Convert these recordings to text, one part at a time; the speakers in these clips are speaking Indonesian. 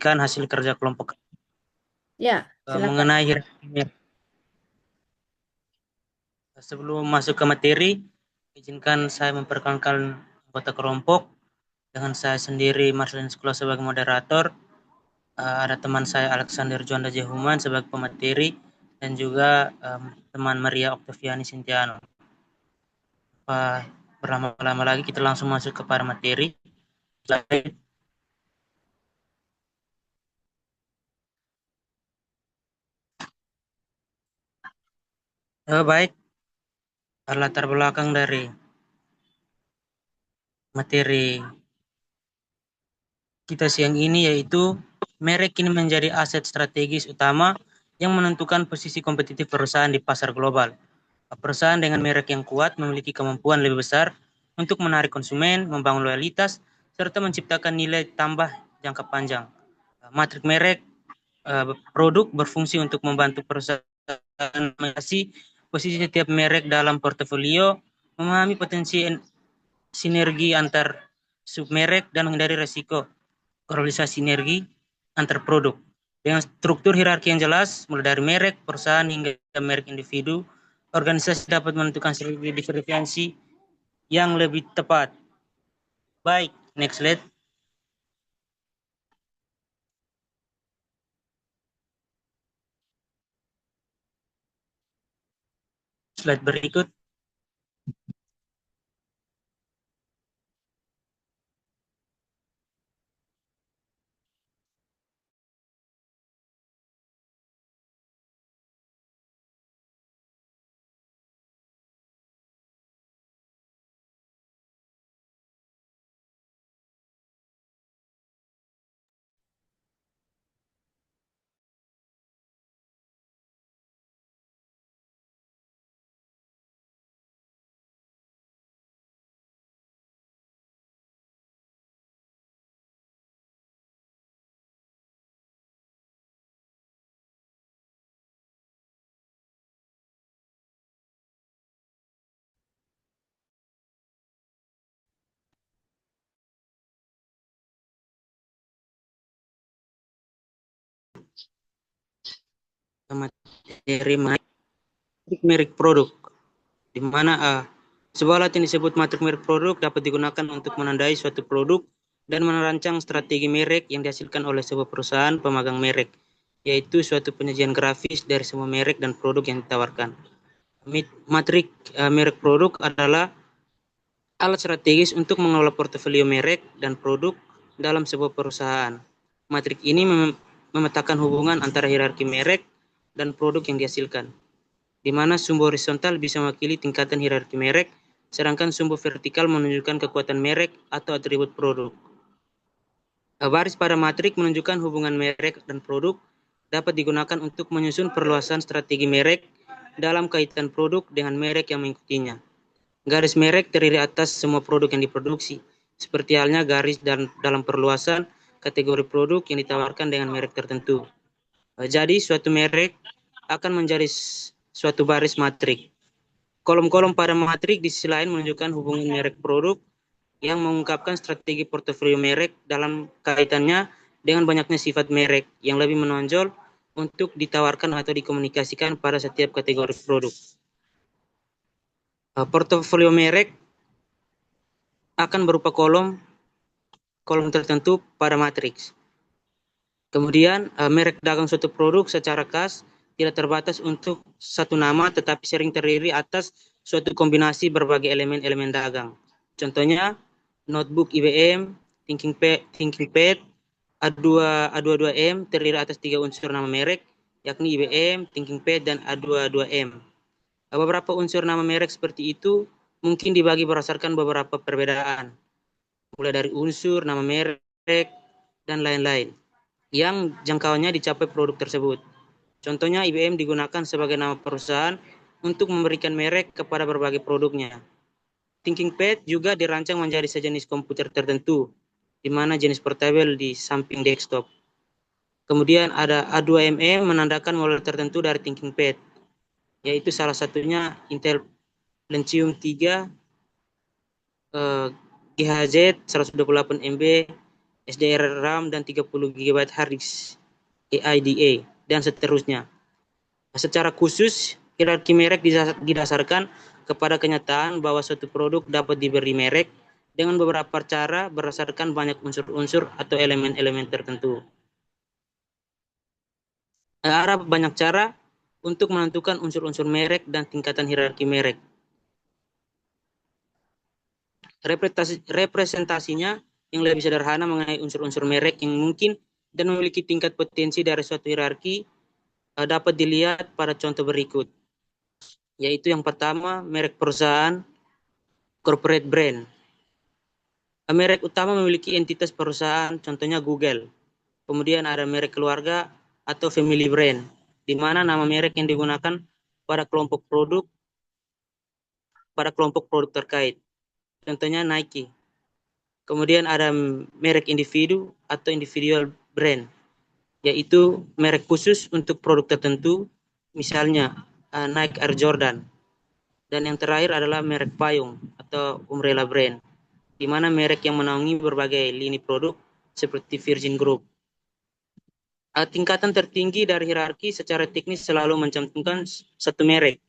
menyaksikan hasil kerja kelompok. Ya, silakan. Mengenai sebelum masuk ke materi, izinkan saya memperkenalkan anggota kelompok. Dengan saya sendiri, Marcelin Sekolah sebagai moderator. Ada teman saya Alexander Juanda Jehuman sebagai pemateri, dan juga teman Maria Oktaviani Sintiano. Berlama-lama lagi kita langsung masuk kepada materi. Baik, latar belakang dari materi kita siang ini yaitu merek ini menjadi aset strategis utama yang menentukan posisi kompetitif perusahaan di pasar global. Perusahaan dengan merek yang kuat memiliki kemampuan lebih besar untuk menarik konsumen, membangun loyalitas, serta menciptakan nilai tambah jangka panjang. Matrik merek produk berfungsi untuk membantu perusahaan mengatasi posisi setiap merek dalam portofolio, memahami potensi sinergi antar submerek, dan menghindari risiko korelasi sinergi antar produk. Dengan struktur hierarki yang jelas, mulai dari merek, perusahaan, hingga merek individu, organisasi dapat menentukan strategi diferensiasi yang lebih tepat. Baik, next slide. Slide berikut. Materi matrik merek produk, di mana sebuah alat yang disebut matrik merek produk dapat digunakan untuk menandai suatu produk dan merancang strategi merek yang dihasilkan oleh sebuah perusahaan pemegang merek, yaitu suatu penyajian grafis dari semua merek dan produk yang ditawarkan. Matrik merek produk adalah alat strategis untuk mengelola portofolio merek dan produk dalam sebuah perusahaan. Matrik ini memetakan hubungan antara hierarki merek dan produk yang dihasilkan, di mana sumbu horizontal bisa mewakili tingkatan hierarki merek, sedangkan sumbu vertikal menunjukkan kekuatan merek atau atribut produk. Baris pada matrik menunjukkan hubungan merek dan produk dapat digunakan untuk menyusun perluasan strategi merek dalam kaitan produk dengan merek yang mengikutinya. Garis merek terdiri atas semua produk yang diproduksi, seperti halnya garis dalam perluasan kategori produk yang ditawarkan dengan merek tertentu. Jadi, suatu merek akan menjadi suatu baris matrik. Kolom-kolom pada matrik di sisi lain menunjukkan hubungan merek produk yang mengungkapkan strategi portofolio merek dalam kaitannya dengan banyaknya sifat merek yang lebih menonjol untuk ditawarkan atau dikomunikasikan pada setiap kategori produk. Portofolio merek akan berupa kolom tertentu pada matriks. Kemudian merek dagang suatu produk secara khas tidak terbatas untuk satu nama, tetapi sering terdiri atas suatu kombinasi berbagai elemen-elemen dagang. Contohnya notebook IBM, ThinkPad, A22M terdiri atas 3 unsur nama merek, yakni IBM, ThinkPad, dan A22M. Beberapa unsur nama merek seperti itu mungkin dibagi berdasarkan beberapa perbedaan, mulai dari unsur, nama merek, dan lain-lain, yang jangkauannya dicapai produk tersebut. Contohnya IBM digunakan sebagai nama perusahaan untuk memberikan merek kepada berbagai produknya. ThinkPad juga dirancang menjadi sejenis komputer tertentu, di mana jenis portable di samping desktop. Kemudian ada A2MM menandakan model tertentu dari ThinkPad, yaitu salah satunya Intel Pentium 3 GHz 128 MB SDR RAM, dan 30 GB hard disk AIDA, dan seterusnya. Secara khusus, hierarki merek didasarkan kepada kenyataan bahwa suatu produk dapat diberi merek dengan beberapa cara berdasarkan banyak unsur-unsur atau elemen-elemen tertentu. Ada banyak cara untuk menentukan unsur-unsur merek dan tingkatan hierarki merek. Representasinya yang lebih sederhana mengenai unsur-unsur merek yang mungkin dan memiliki tingkat potensi dari suatu hierarki dapat dilihat pada contoh berikut, yaitu yang pertama, merek perusahaan, corporate brand. Merek utama memiliki entitas perusahaan, contohnya Google. Kemudian ada merek keluarga atau family brand, di mana nama merek yang digunakan pada kelompok produk terkait, contohnya Nike. Kemudian ada merek individu atau individual brand, yaitu merek khusus untuk produk tertentu, misalnya Nike Air Jordan. Dan yang terakhir adalah merek payung atau umbrella brand, di mana merek yang menaungi berbagai lini produk seperti Virgin Group. Tingkatan tertinggi dari hierarki secara teknis selalu mencantumkan satu merek,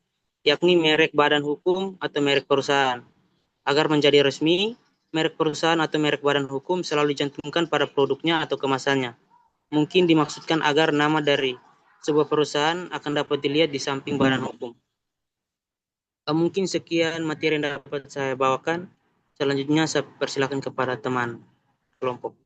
yakni merek badan hukum atau merek perusahaan. Agar menjadi resmi, merek perusahaan atau merek badan hukum selalu dicantumkan pada produknya atau kemasannya. Mungkin dimaksudkan agar nama dari sebuah perusahaan akan dapat dilihat di samping badan hukum. Mungkin sekian materi yang dapat saya bawakan. Selanjutnya saya persilakan kepada teman kelompok.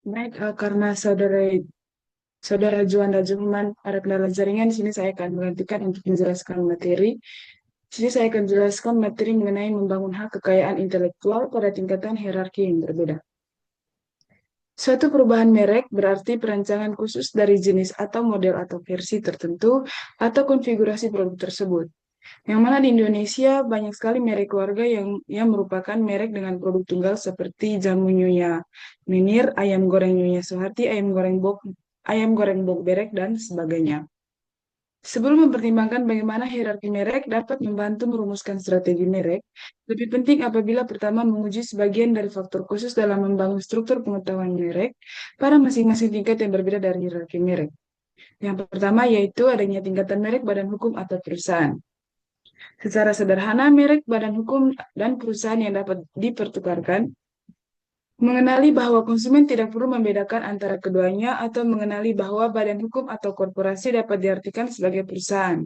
Baik, karena saudara Juanda Juman ada kendala jaringan, di sini saya akan menggantikan untuk menjelaskan materi. Di sini saya akan jelaskan materi mengenai membangun hak kekayaan intelektual pada tingkatan hierarki yang berbeda. Suatu perubahan merek berarti perancangan khusus dari jenis atau model atau versi tertentu atau konfigurasi produk tersebut. Yang mana di Indonesia banyak sekali merek keluarga yang merupakan merek dengan produk tunggal seperti jamu Nyonya Menir, ayam goreng Nyonya Soeharti, ayam goreng Bok Berek, dan sebagainya. Sebelum mempertimbangkan bagaimana hierarki merek dapat membantu merumuskan strategi merek, lebih penting apabila pertama menguji sebagian dari faktor khusus dalam membangun struktur pengetahuan merek pada masing-masing tingkat yang berbeda dari hierarki merek. Yang pertama yaitu adanya tingkatan merek badan hukum atau perusahaan. Secara sederhana, merek badan hukum dan perusahaan yang dapat dipertukarkan mengenali bahwa konsumen tidak perlu membedakan antara keduanya atau mengenali bahwa badan hukum atau korporasi dapat diartikan sebagai perusahaan.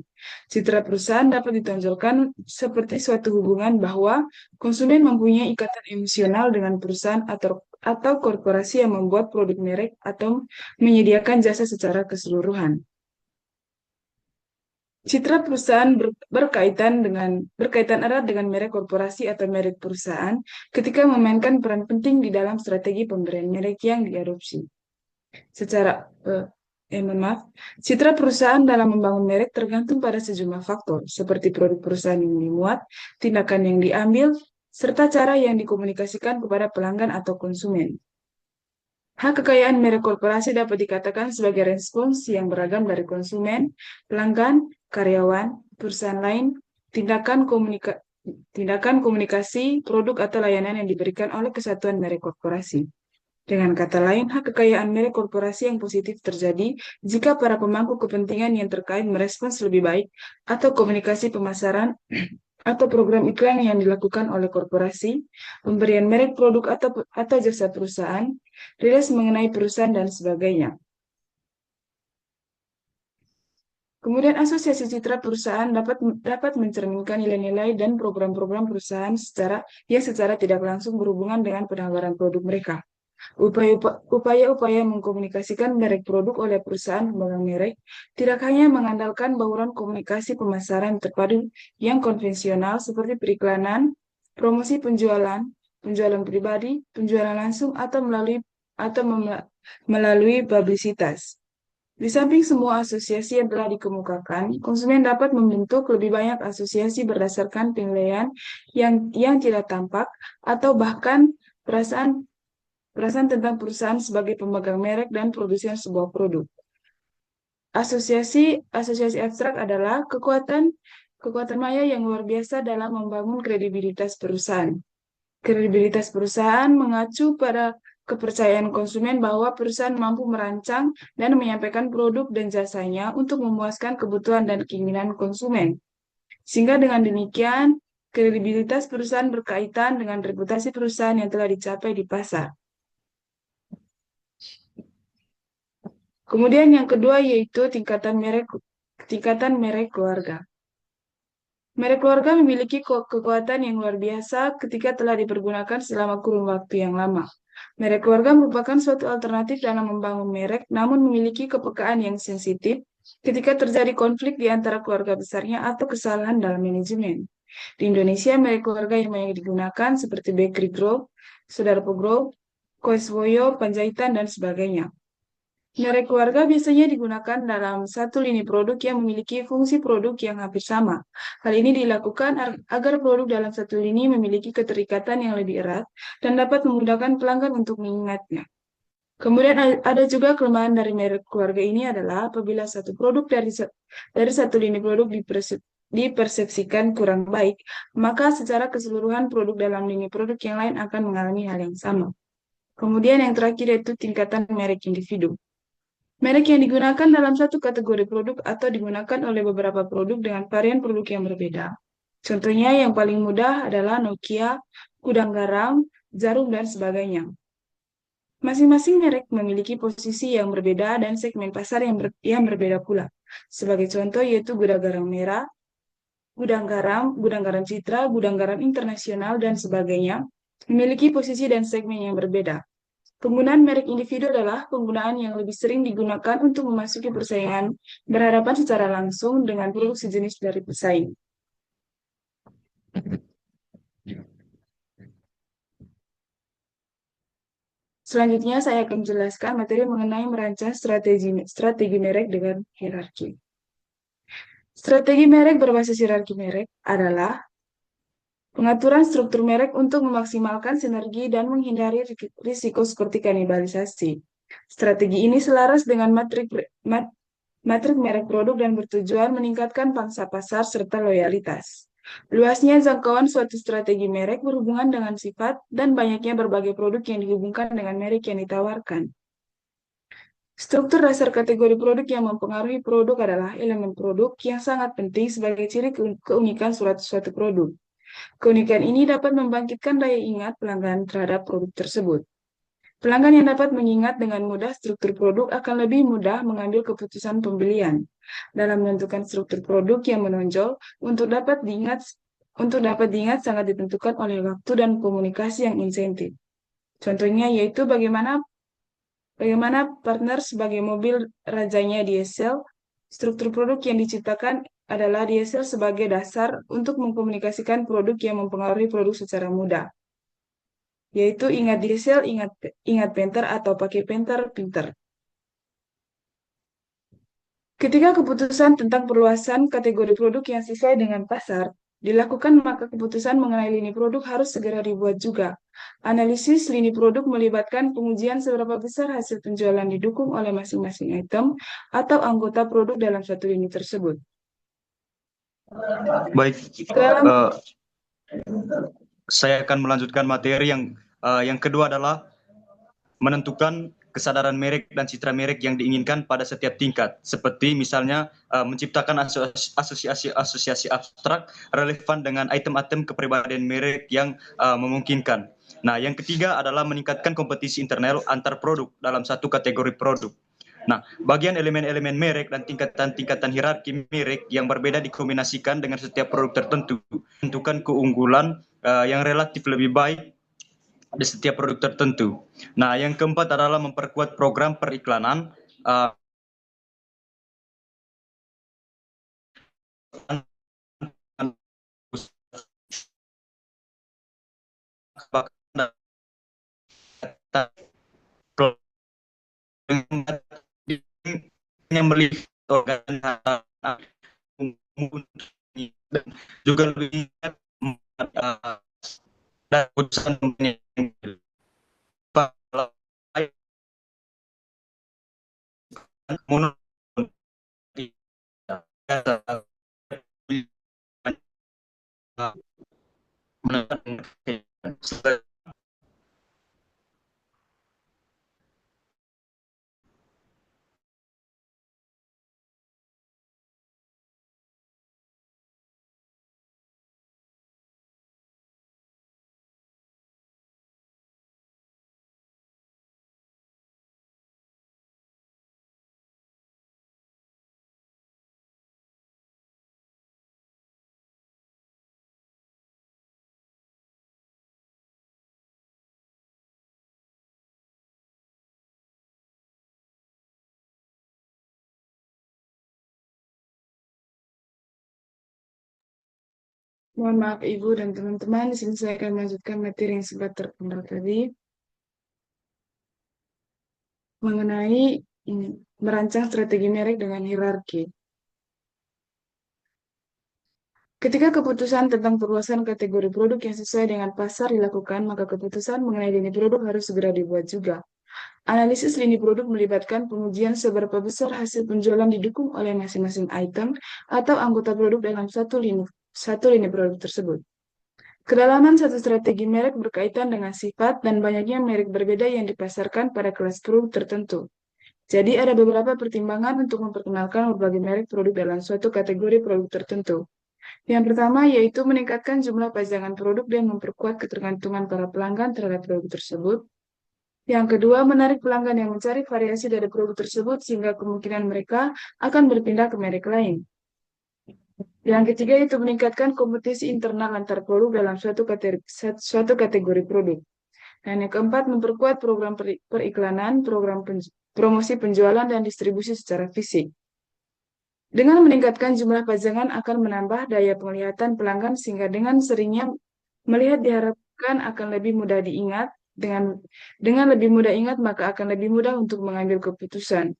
Citra perusahaan dapat ditonjolkan seperti suatu hubungan bahwa konsumen mempunyai ikatan emosional dengan perusahaan atau korporasi yang membuat produk merek atau menyediakan jasa secara keseluruhan. Citra perusahaan berkaitan erat dengan merek korporasi atau merek perusahaan ketika memainkan peran penting di dalam strategi pemberian merek yang diadopsi. Citra perusahaan dalam membangun merek tergantung pada sejumlah faktor, seperti produk perusahaan yang dimuat, tindakan yang diambil, serta cara yang dikomunikasikan kepada pelanggan atau konsumen. Hak kekayaan merek korporasi dapat dikatakan sebagai respons yang beragam dari konsumen, pelanggan, karyawan, perusahaan lain, tindakan komunikasi, produk atau layanan yang diberikan oleh kesatuan merek korporasi. Dengan kata lain, hak kekayaan merek korporasi yang positif terjadi jika para pemangku kepentingan yang terkait merespons lebih baik atau komunikasi pemasaran atau program iklan yang dilakukan oleh korporasi, pemberian merek produk atau jasa perusahaan, rilis mengenai perusahaan, dan sebagainya. Kemudian asosiasi citra perusahaan dapat mencerminkan nilai-nilai dan program-program perusahaan secara tidak langsung berhubungan dengan penawaran produk mereka. Upaya-upaya mengkomunikasikan merek produk oleh perusahaan pemegang merek tidak hanya mengandalkan bauran komunikasi pemasaran terpadu yang konvensional seperti periklanan, promosi penjualan pribadi, penjualan langsung melalui publisitas. Di samping semua asosiasi yang telah dikemukakan, konsumen dapat membentuk lebih banyak asosiasi berdasarkan penilaian yang tidak tampak atau bahkan perasaan tentang perusahaan sebagai pemegang merek dan produsen sebuah produk. Asosiasi abstrak adalah kekuatan maya yang luar biasa dalam membangun kredibilitas perusahaan. Kredibilitas perusahaan mengacu pada kepercayaan konsumen bahwa perusahaan mampu merancang dan menyampaikan produk dan jasanya untuk memuaskan kebutuhan dan keinginan konsumen. Sehingga dengan demikian, kredibilitas perusahaan berkaitan dengan reputasi perusahaan yang telah dicapai di pasar. Kemudian yang kedua yaitu tingkatan merek keluarga. Merek keluarga memiliki kekuatan yang luar biasa ketika telah dipergunakan selama kurun waktu yang lama. Merek keluarga merupakan suatu alternatif dalam membangun merek, namun memiliki kepekaan yang sensitif ketika terjadi konflik di antara keluarga besarnya atau kesalahan dalam manajemen. Di Indonesia, merek keluarga yang banyak digunakan seperti Bakery Group, Sodarpo Group, Koeswoyo, Panjaitan, dan sebagainya. Merek keluarga biasanya digunakan dalam satu lini produk yang memiliki fungsi produk yang hampir sama. Hal ini dilakukan agar produk dalam satu lini memiliki keterikatan yang lebih erat dan dapat memudahkan pelanggan untuk mengingatnya. Kemudian ada juga kelemahan dari merek keluarga ini adalah apabila satu produk dari satu lini produk dipersepsikan kurang baik, maka secara keseluruhan produk dalam lini produk yang lain akan mengalami hal yang sama. Kemudian yang terakhir yaitu tingkatan merek individu. Merek yang digunakan dalam satu kategori produk atau digunakan oleh beberapa produk dengan varian produk yang berbeda. Contohnya yang paling mudah adalah Nokia, Gudang Garam, Jarum, dan sebagainya. Masing-masing merek memiliki posisi yang berbeda dan segmen pasar yang berbeda pula. Sebagai contoh yaitu Gudang Garam Merah, Gudang Garam Citra, Gudang Garam Internasional, dan sebagainya, memiliki posisi dan segmen yang berbeda. Penggunaan merek individu adalah penggunaan yang lebih sering digunakan untuk memasuki persaingan berhadapan secara langsung dengan produk sejenis dari pesaing. Selanjutnya, saya akan menjelaskan materi mengenai merancang strategi merek dengan hierarki. Strategi merek berbasis hierarki merek adalah pengaturan struktur merek untuk memaksimalkan sinergi dan menghindari risiko seperti kanibalisasi. Strategi ini selaras dengan matrik merek produk dan bertujuan meningkatkan pangsa pasar serta loyalitas. Luasnya jangkauan suatu strategi merek berhubungan dengan sifat dan banyaknya berbagai produk yang dihubungkan dengan merek yang ditawarkan. Struktur dasar kategori produk yang mempengaruhi produk adalah elemen produk yang sangat penting sebagai ciri keunikan suatu produk. Keunikan ini dapat membangkitkan daya ingat pelanggan terhadap produk tersebut. Pelanggan yang dapat mengingat dengan mudah struktur produk akan lebih mudah mengambil keputusan pembelian. Dalam menentukan struktur produk yang menonjol, untuk dapat diingat sangat ditentukan oleh waktu dan komunikasi yang insentif. Contohnya yaitu bagaimana partner sebagai mobil rajanya diesel, struktur produk yang diciptakan adalah diesel sebagai dasar untuk mengkomunikasikan produk yang mempengaruhi produk secara mudah. Yaitu ingat diesel, ingat printer, atau pakai pinter. Ketika keputusan tentang perluasan kategori produk yang sesuai dengan pasar dilakukan, maka keputusan mengenai lini produk harus segera dibuat juga. Analisis lini produk melibatkan pengujian seberapa besar hasil penjualan didukung oleh masing-masing item atau anggota produk dalam satu lini tersebut. Baik, saya akan melanjutkan materi yang kedua adalah menentukan kesadaran merek dan citra merek yang diinginkan pada setiap tingkat, seperti misalnya menciptakan asosiasi abstrak relevan dengan item-item kepribadian merek yang memungkinkan. Nah, yang ketiga adalah meningkatkan kompetisi internal antar produk dalam satu kategori produk. Nah, bagian elemen-elemen merek dan tingkatan-tingkatan hierarki merek yang berbeda dikombinasikan dengan setiap produk tertentu, menentukan keunggulan yang relatif lebih baik di setiap produk tertentu. Nah, yang keempat adalah memperkuat program periklanan. Yang melihat organisasi dan juga lebih dan keputusan Mohon maaf Ibu dan teman-teman, di sini saya akan melanjutkan materi yang sempat terpendal tadi mengenai merancang strategi merek dengan hierarki. Ketika keputusan tentang perluasan kategori produk yang sesuai dengan pasar dilakukan, maka keputusan mengenai lini produk harus segera dibuat juga. Analisis lini produk melibatkan pengujian seberapa besar hasil penjualan didukung oleh masing-masing item atau anggota produk dalam satu lini produk tersebut. Kedalaman satu strategi merek berkaitan dengan sifat dan banyaknya merek berbeda yang dipasarkan pada kelas produk tertentu. Jadi ada beberapa pertimbangan untuk memperkenalkan berbagai merek produk dalam suatu kategori produk tertentu. Yang pertama yaitu meningkatkan jumlah pajangan produk dan memperkuat ketergantungan para pelanggan terhadap produk tersebut. Yang kedua, menarik pelanggan yang mencari variasi dari produk tersebut sehingga kemungkinan mereka akan berpindah ke merek lain. Yang ketiga itu meningkatkan kompetisi internal antar produk dalam suatu kategori produk. Dan yang keempat, memperkuat program periklanan, program promosi penjualan dan distribusi secara fisik. Dengan meningkatkan jumlah pajangan akan menambah daya penglihatan pelanggan sehingga dengan seringnya melihat diharapkan akan lebih mudah diingat. Dengan lebih mudah ingat maka akan lebih mudah untuk mengambil keputusan.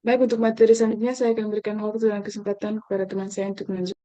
Baik, untuk materi selanjutnya saya akan berikan waktu dan kesempatan kepada teman saya untuk melanjutkan.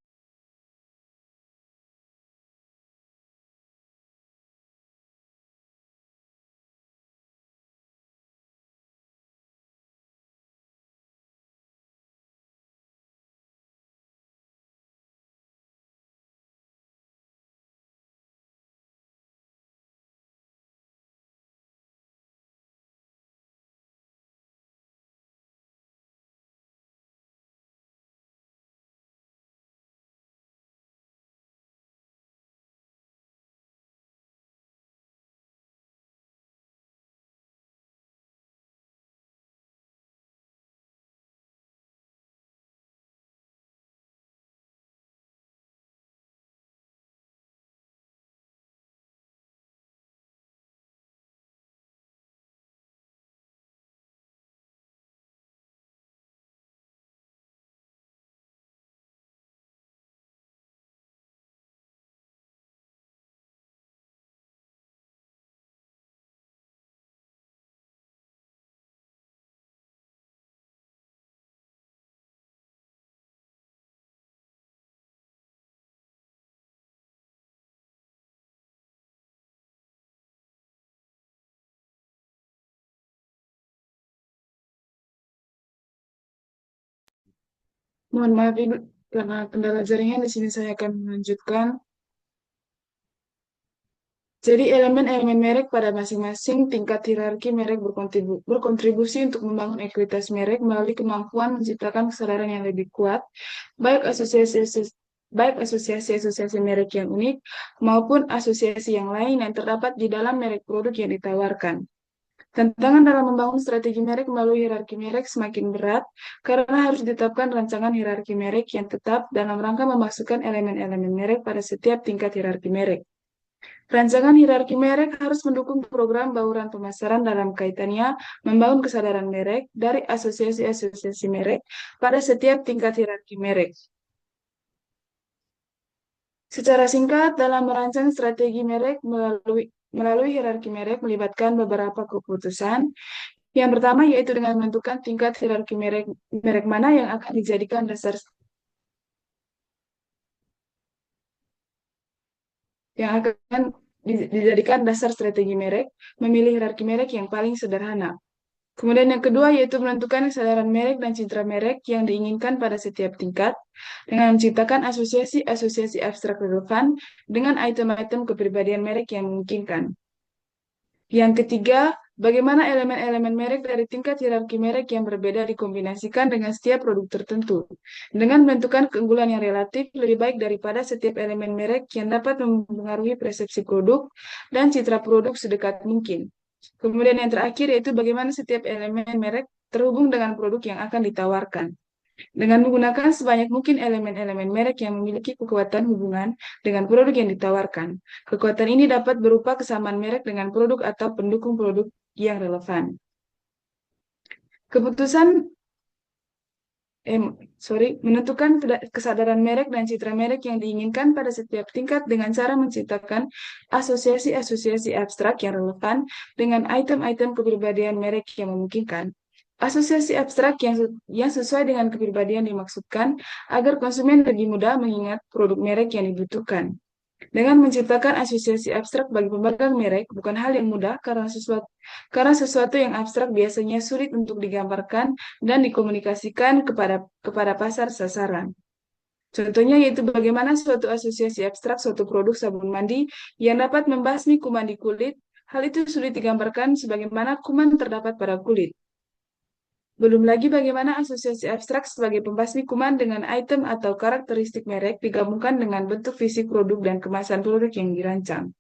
Mohon maaf Ibu, karena kendala jaringan di sini saya akan melanjutkan. Jadi elemen-elemen merek pada masing-masing tingkat hierarki merek berkontribusi untuk membangun ekuitas merek melalui kemampuan menciptakan kesadaran yang lebih kuat, baik asosiasi-asosiasi merek yang unik maupun asosiasi yang lain yang terdapat di dalam merek produk yang ditawarkan. Tantangan dalam membangun strategi merek melalui hierarki merek semakin berat karena harus ditetapkan rancangan hierarki merek yang tetap dalam rangka memasukkan elemen-elemen merek pada setiap tingkat hierarki merek. Rancangan hierarki merek harus mendukung program bauran pemasaran dalam kaitannya membangun kesadaran merek dari asosiasi-asosiasi merek pada setiap tingkat hierarki merek. Secara singkat, dalam merancang strategi merek melalui hierarki merek melibatkan beberapa keputusan. Yang pertama yaitu dengan menentukan tingkat hierarki merek mana yang akan dijadikan dasar strategi merek, memilih hierarki merek yang paling sederhana. Kemudian yang kedua yaitu menentukan kesadaran merek dan citra merek yang diinginkan pada setiap tingkat dengan menciptakan asosiasi-asosiasi abstrak relevan dengan item-item kepribadian merek yang memungkinkan. Yang ketiga, bagaimana elemen-elemen merek dari tingkat hierarki merek yang berbeda dikombinasikan dengan setiap produk tertentu, dengan menentukan keunggulan yang relatif lebih baik daripada setiap elemen merek yang dapat mempengaruhi persepsi produk dan citra produk sedekat mungkin. Kemudian yang terakhir yaitu bagaimana setiap elemen merek terhubung dengan produk yang akan ditawarkan. Dengan menggunakan sebanyak mungkin elemen-elemen merek yang memiliki kekuatan hubungan dengan produk yang ditawarkan. Kekuatan ini dapat berupa kesamaan merek dengan produk atau pendukung produk yang relevan. Menentukan kesadaran merek dan citra merek yang diinginkan pada setiap tingkat dengan cara menciptakan asosiasi-asosiasi abstrak yang relevan dengan item-item kepribadian merek yang memungkinkan. Asosiasi abstrak yang sesuai dengan kepribadian dimaksudkan agar konsumen lebih mudah mengingat produk merek yang dibutuhkan. Dengan menciptakan asosiasi abstrak bagi pemegang merek bukan hal yang mudah karena sesuatu yang abstrak biasanya sulit untuk digambarkan dan dikomunikasikan kepada pasar sasaran. Contohnya yaitu bagaimana suatu asosiasi abstrak suatu produk sabun mandi yang dapat membasmi kuman di kulit, hal itu sulit digambarkan sebagaimana kuman terdapat pada kulit. Belum lagi bagaimana asosiasi abstrak sebagai pembasmi kuman dengan item atau karakteristik merek digabungkan dengan bentuk fisik produk dan kemasan produk yang dirancang.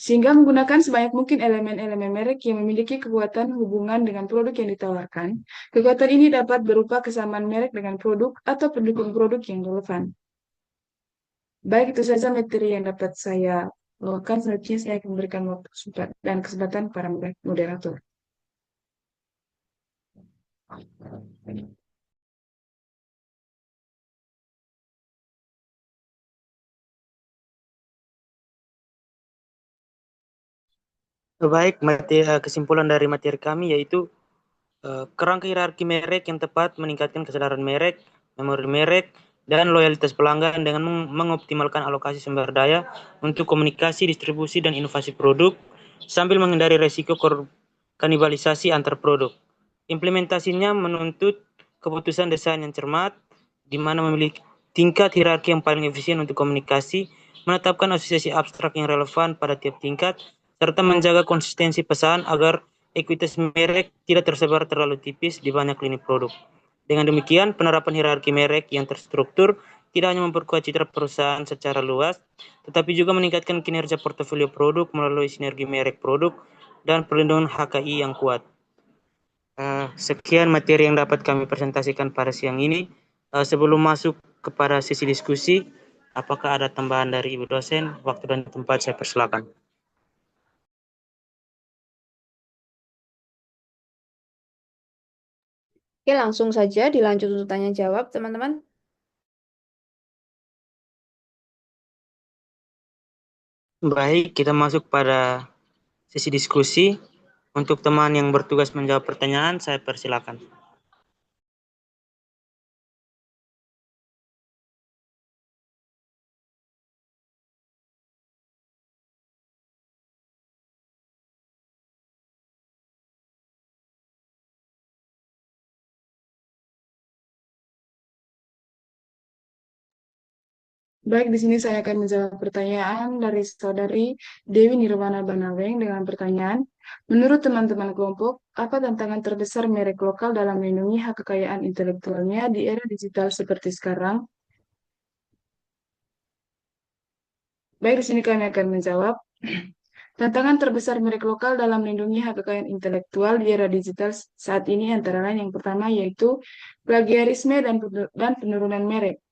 Sehingga menggunakan sebanyak mungkin elemen-elemen merek yang memiliki kekuatan hubungan dengan produk yang ditawarkan, kekuatan ini dapat berupa kesamaan merek dengan produk atau pendukung produk yang relevan. Baik, itu saja materi yang dapat saya bawakan. Selanjutnya saya akan memberikan waktu dan kesempatan para moderator. Baik, kesimpulan dari materi kami yaitu kerangka hierarki merek yang tepat meningkatkan kesadaran merek, memori merek, dan loyalitas pelanggan dengan mengoptimalkan alokasi sumber daya untuk komunikasi, distribusi, dan inovasi produk sambil menghindari resiko kanibalisasi antar produk. Implementasinya menuntut keputusan desain yang cermat, di mana memiliki tingkat hierarki yang paling efisien untuk komunikasi, menetapkan asosiasi abstrak yang relevan pada tiap tingkat, serta menjaga konsistensi pesan agar ekuitas merek tidak tersebar terlalu tipis di banyak lini produk. Dengan demikian, penerapan hierarki merek yang terstruktur tidak hanya memperkuat citra perusahaan secara luas, tetapi juga meningkatkan kinerja portofolio produk melalui sinergi merek produk dan perlindungan HKI yang kuat. Sekian materi yang dapat kami presentasikan pada siang ini. Sebelum masuk kepada sesi diskusi, apakah ada tambahan dari Ibu dosen? Waktu dan tempat saya persilakan. Oke, langsung saja dilanjut untuk tanya jawab, teman-teman. Baik, kita masuk pada sesi diskusi. Untuk teman yang bertugas menjawab pertanyaan, saya persilakan. Baik, di sini saya akan menjawab pertanyaan dari Saudari Dewi Nirwana Banaweng dengan pertanyaan, menurut teman-teman kelompok, apa tantangan terbesar merek lokal dalam melindungi hak kekayaan intelektualnya di era digital seperti sekarang? Baik, di sini kami akan menjawab. Tantangan terbesar merek lokal dalam melindungi hak kekayaan intelektual di era digital saat ini antara lain yang pertama yaitu plagiarisme dan penurunan merek.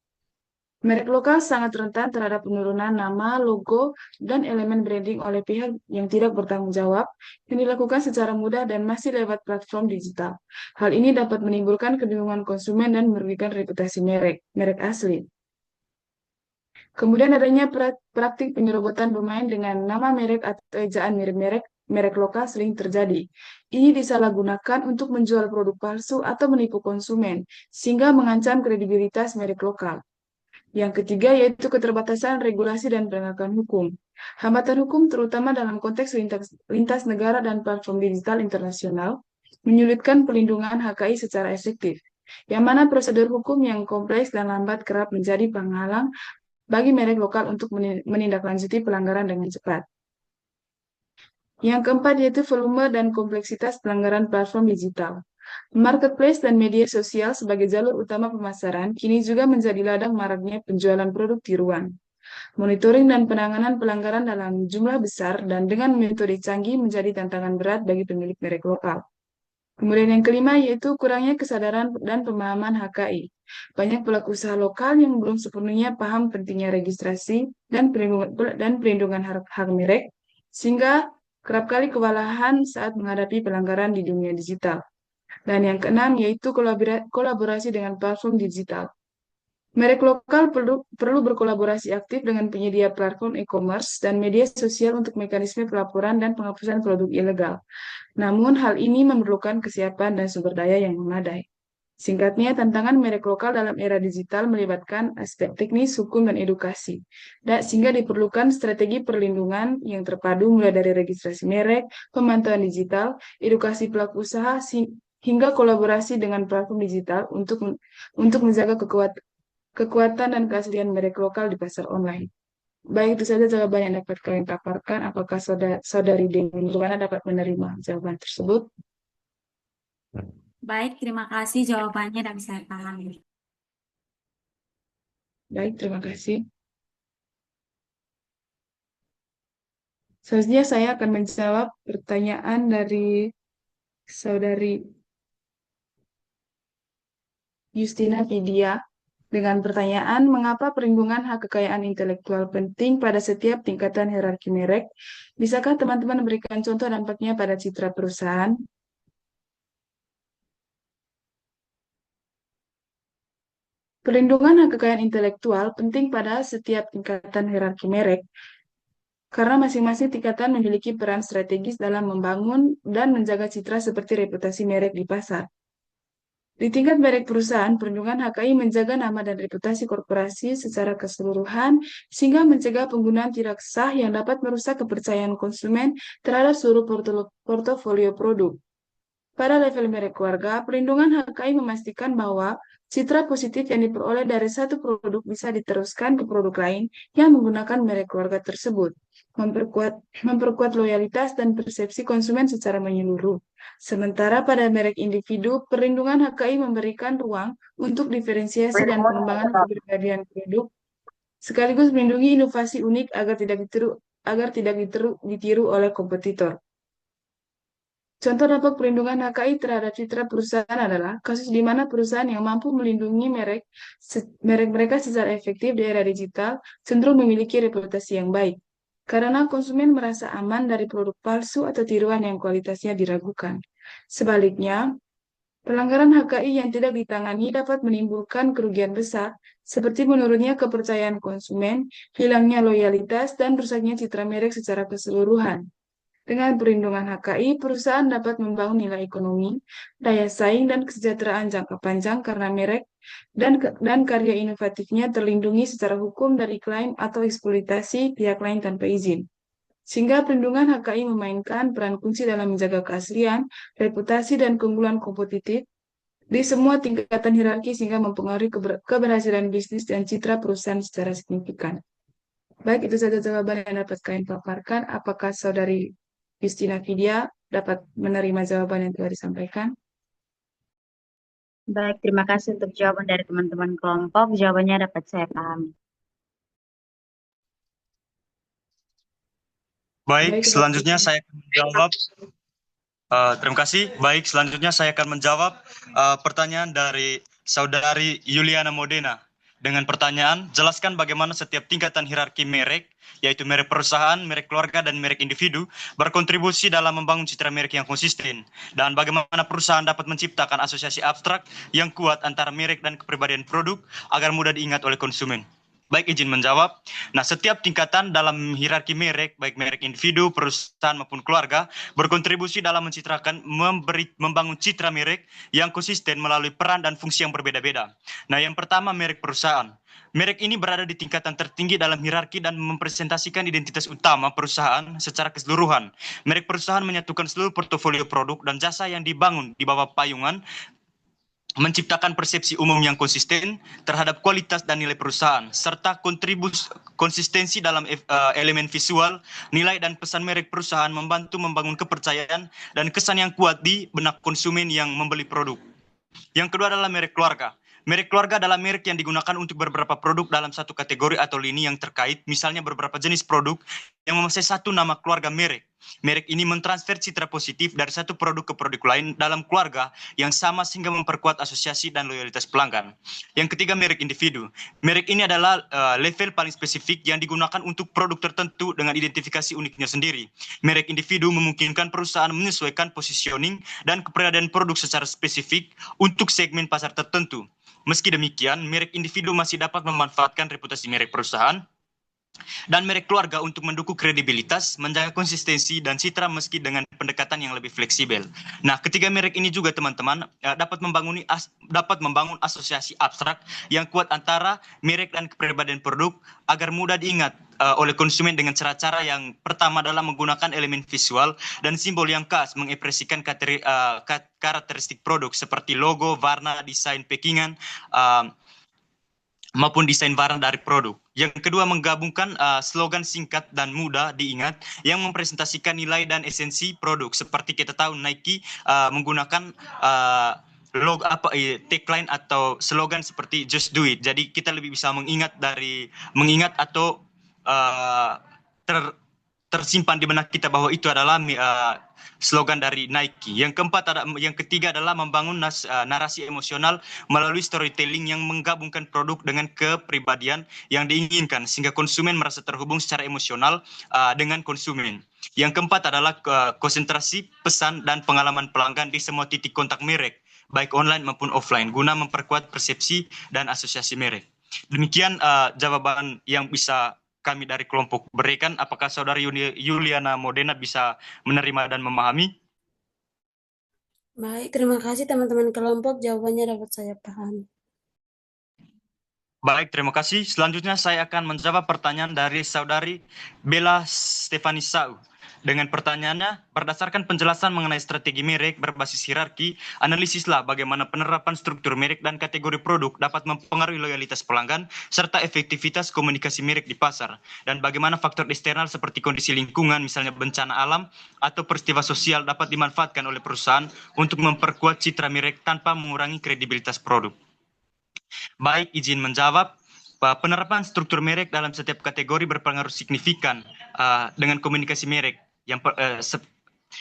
Merek lokal sangat rentan terhadap penurunan nama, logo, dan elemen branding oleh pihak yang tidak bertanggung jawab yang dilakukan secara mudah dan masih lewat platform digital. Hal ini dapat menimbulkan kebingungan konsumen dan merugikan reputasi merek asli. Kemudian adanya praktik penyerobotan pemain dengan nama merek atau ejaan merek lokal sering terjadi. Ini disalahgunakan untuk menjual produk palsu atau menipu konsumen, sehingga mengancam kredibilitas merek lokal. Yang ketiga yaitu keterbatasan regulasi dan penegakan hukum. Hambatan hukum terutama dalam konteks lintas negara dan platform digital internasional menyulitkan pelindungan HKI secara efektif, yang mana prosedur hukum yang kompleks dan lambat kerap menjadi penghalang bagi merek lokal untuk menindaklanjuti pelanggaran dengan cepat. Yang keempat yaitu volume dan kompleksitas pelanggaran platform digital. Marketplace dan media sosial sebagai jalur utama pemasaran kini juga menjadi ladang maraknya penjualan produk tiruan. Monitoring dan penanganan pelanggaran dalam jumlah besar dan dengan metode canggih menjadi tantangan berat bagi pemilik merek lokal. Kemudian yang kelima yaitu kurangnya kesadaran dan pemahaman HKI. Banyak pelaku usaha lokal yang belum sepenuhnya paham pentingnya registrasi dan perlindungan hak merek, sehingga kerap kali kewalahan saat menghadapi pelanggaran di dunia digital. Dan yang keenam yaitu kolaborasi dengan platform digital. Merek lokal perlu berkolaborasi aktif dengan penyedia platform e-commerce dan media sosial untuk mekanisme pelaporan dan penghapusan produk ilegal. Namun, hal ini memerlukan kesiapan dan sumber daya yang memadai. Singkatnya, tantangan merek lokal dalam era digital melibatkan aspek teknis, hukum, dan edukasi. Sehingga diperlukan strategi perlindungan yang terpadu mulai dari registrasi merek, pemantauan digital, edukasi pelaku usaha, hingga kolaborasi dengan platform digital untuk menjaga kekuatan dan keaslian merek lokal di pasar online. Baik, itu saja jawaban yang dapat kalian paparkan. Apakah saudari Dewi Nirwana dapat menerima jawaban tersebut? Baik, terima kasih jawabannya dan saya pahami. Baik, terima kasih. Selanjutnya saya akan menjawab pertanyaan dari saudari Justina Vidya dengan pertanyaan, mengapa perlindungan hak kekayaan intelektual penting pada setiap tingkatan hierarki merek? Bisakah teman-teman memberikan contoh dampaknya pada citra perusahaan? Perlindungan hak kekayaan intelektual penting pada setiap tingkatan hierarki merek, karena masing-masing tingkatan memiliki peran strategis dalam membangun dan menjaga citra seperti reputasi merek di pasar. Di tingkat merek perusahaan, perlindungan HKI menjaga nama dan reputasi korporasi secara keseluruhan, sehingga mencegah penggunaan tidak sah yang dapat merusak kepercayaan konsumen terhadap seluruh portofolio produk. Pada level merek keluarga, perlindungan HKI memastikan bahwa citra positif yang diperoleh dari satu produk bisa diteruskan ke produk lain yang menggunakan merek keluarga tersebut, memperkuat loyalitas dan persepsi konsumen secara menyeluruh. Sementara pada merek individu, perlindungan HKI memberikan ruang untuk diferensiasi dan pengembangan kepribadian produk, sekaligus melindungi inovasi unik agar tidak ditiru oleh kompetitor. Contoh dampak perlindungan HKI terhadap citra perusahaan adalah kasus di mana perusahaan yang mampu melindungi merek mereka secara efektif di era digital cenderung memiliki reputasi yang baik, karena konsumen merasa aman dari produk palsu atau tiruan yang kualitasnya diragukan. Sebaliknya, pelanggaran HKI yang tidak ditangani dapat menimbulkan kerugian besar, seperti menurunnya kepercayaan konsumen, hilangnya loyalitas, dan rusaknya citra merek secara keseluruhan. Dengan perlindungan HKI, perusahaan dapat membangun nilai ekonomi, daya saing, dan kesejahteraan jangka panjang karena merek dan karya inovatifnya terlindungi secara hukum dari klaim atau eksploitasi pihak lain tanpa izin. Sehingga perlindungan HKI memainkan peran kunci dalam menjaga keaslian, reputasi, dan keunggulan kompetitif di semua tingkatan hierarki sehingga mempengaruhi keberhasilan bisnis dan citra perusahaan secara signifikan. Baik, itu saja jawaban yang dapat kalian paparkan. Apakah Saudari Justina Vidya dapat menerima jawaban yang telah disampaikan? Baik, terima kasih untuk jawaban dari teman-teman kelompok. Jawabannya dapat saya pahami. Baik, Baik, selanjutnya saya akan menjawab. Terima kasih. Baik, selanjutnya saya akan menjawab pertanyaan dari Saudari Yuliana Modena. Dengan pertanyaan, jelaskan bagaimana setiap tingkatan hierarki merek, yaitu merek perusahaan, merek keluarga, dan merek individu, berkontribusi dalam membangun citra merek yang konsisten. Dan bagaimana perusahaan dapat menciptakan asosiasi abstrak yang kuat antara merek dan kepribadian produk agar mudah diingat oleh konsumen. Baik, izin menjawab. Nah, setiap tingkatan dalam hierarki merek, baik merek individu, perusahaan maupun keluarga, berkontribusi dalam membangun citra merek yang konsisten melalui peran dan fungsi yang berbeda-beda. Nah, yang pertama merek perusahaan. Merek ini berada di tingkatan tertinggi dalam hierarki dan mempresentasikan identitas utama perusahaan secara keseluruhan. Merek perusahaan menyatukan seluruh portofolio produk dan jasa yang dibangun di bawah payungan menciptakan persepsi umum yang konsisten terhadap kualitas dan nilai perusahaan, serta konsistensi dalam elemen visual, nilai dan pesan merek perusahaan membantu membangun kepercayaan dan kesan yang kuat di benak konsumen yang membeli produk. Yang kedua adalah merek keluarga. Merek keluarga adalah merek yang digunakan untuk beberapa produk dalam satu kategori atau lini yang terkait, misalnya beberapa jenis produk yang memakai satu nama keluarga merek. Merek ini mentransfer citra positif dari satu produk ke produk lain dalam keluarga yang sama sehingga memperkuat asosiasi dan loyalitas pelanggan. Yang ketiga, merek individu. Merek ini adalah level paling spesifik yang digunakan untuk produk tertentu dengan identifikasi uniknya sendiri. Merek individu memungkinkan perusahaan menyesuaikan positioning dan keberadaan produk secara spesifik untuk segmen pasar tertentu. Meski demikian, merek individu masih dapat memanfaatkan reputasi merek perusahaan dan merek keluarga untuk mendukung kredibilitas, menjaga konsistensi dan citra meski dengan pendekatan yang lebih fleksibel. Nah, ketiga merek ini juga teman-teman dapat membangun asosiasi abstrak yang kuat antara merek dan kepribadian produk agar mudah diingat oleh konsumen dengan cara-cara yang pertama adalah menggunakan elemen visual dan simbol yang khas mengekspresikan karakteristik produk seperti logo, warna, desain packingan, maupun desain barang dari produk. Yang kedua, menggabungkan slogan singkat dan mudah diingat yang mempresentasikan nilai dan esensi produk. Seperti kita tahu Nike menggunakan tagline atau slogan seperti Just Do It. Jadi kita lebih bisa mengingat atau tersimpan di benak kita bahwa itu adalah slogan dari Nike. Yang ketiga adalah membangun narasi emosional melalui storytelling yang menggabungkan produk dengan kepribadian yang diinginkan sehingga konsumen merasa terhubung secara emosional dengan konsumen. Yang keempat adalah konsentrasi pesan dan pengalaman pelanggan di semua titik kontak merek, baik online maupun offline, guna memperkuat persepsi dan asosiasi merek. Demikian jawaban yang bisa kami dari kelompok berikan. Apakah Saudari Yuliana Modena bisa menerima dan memahami? Baik, terima kasih teman-teman kelompok. Jawabannya dapat saya pahami. Baik, terima kasih. Selanjutnya saya akan menjawab pertanyaan dari Saudari Bella Stefani Sau. Dengan pertanyaannya, berdasarkan penjelasan mengenai strategi merek berbasis hierarki, analisislah bagaimana penerapan struktur merek dan kategori produk dapat mempengaruhi loyalitas pelanggan serta efektivitas komunikasi merek di pasar, dan bagaimana faktor eksternal seperti kondisi lingkungan, misalnya bencana alam atau peristiwa sosial dapat dimanfaatkan oleh perusahaan untuk memperkuat citra merek tanpa mengurangi kredibilitas produk. Baik, izin menjawab. Penerapan struktur merek dalam setiap kategori berpengaruh signifikan dengan komunikasi merek.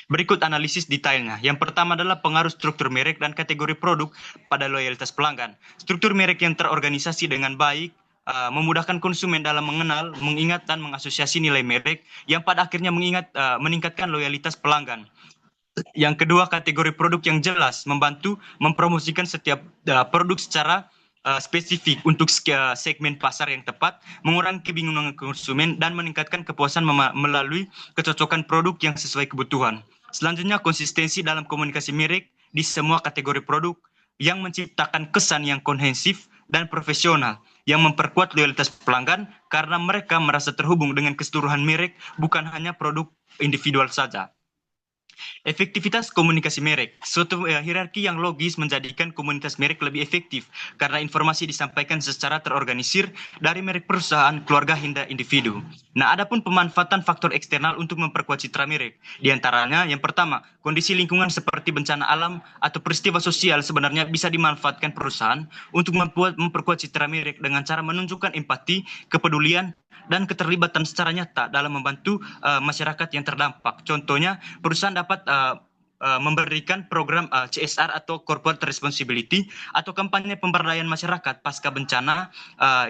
Berikut analisis detailnya. Yang pertama adalah pengaruh struktur merek dan kategori produk pada loyalitas pelanggan. Struktur merek yang terorganisasi dengan baik memudahkan konsumen dalam mengenal, mengingat, dan mengasosiasi nilai merek yang pada akhirnya meningkatkan loyalitas pelanggan. Yang kedua, kategori produk yang jelas membantu mempromosikan setiap produk secara spesifik untuk segmen pasar yang tepat, mengurangi kebingungan konsumen, dan meningkatkan kepuasan melalui kecocokan produk yang sesuai kebutuhan. Selanjutnya, konsistensi dalam komunikasi merek di semua kategori produk yang menciptakan kesan yang kohesif dan profesional, yang memperkuat loyalitas pelanggan karena mereka merasa terhubung dengan keseluruhan merek, bukan hanya produk individual saja. Efektivitas komunikasi merek. Suatu hierarki yang logis menjadikan komunitas merek lebih efektif karena informasi disampaikan secara terorganisir dari merek perusahaan, keluarga hingga individu. Nah, adapun pemanfaatan faktor eksternal untuk memperkuat citra merek. Di antaranya, yang pertama, kondisi lingkungan seperti bencana alam atau peristiwa sosial sebenarnya bisa dimanfaatkan perusahaan untuk memperkuat citra merek dengan cara menunjukkan empati, kepedulian, dan keterlibatan secara nyata dalam membantu masyarakat yang terdampak. Contohnya, perusahaan dapat memberikan program CSR atau Corporate Responsibility atau kampanye pemberdayaan masyarakat pasca bencana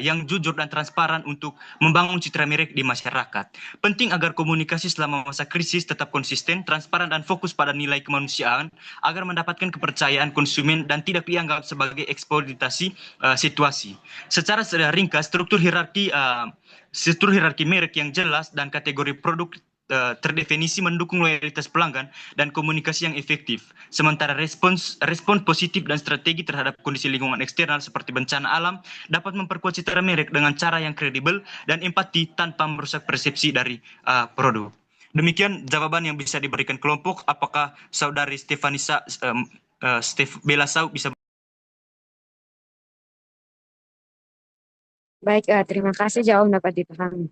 yang jujur dan transparan untuk membangun citra merek di masyarakat. Penting agar komunikasi selama masa krisis tetap konsisten, transparan, dan fokus pada nilai kemanusiaan agar mendapatkan kepercayaan konsumen dan tidak dianggap sebagai eksploitasi situasi. Secara ringkas, struktur hierarki merek yang jelas dan kategori produk terdefinisi mendukung loyalitas pelanggan dan komunikasi yang efektif. Sementara respon positif dan strategi terhadap kondisi lingkungan eksternal seperti bencana alam dapat memperkuat citra merek dengan cara yang kredibel dan empati tanpa merusak persepsi dari produk. Demikian jawaban yang bisa diberikan kelompok. Apakah saudari Stefanisa Belasau bisa? Baik, terima kasih jawab dapat dipahami.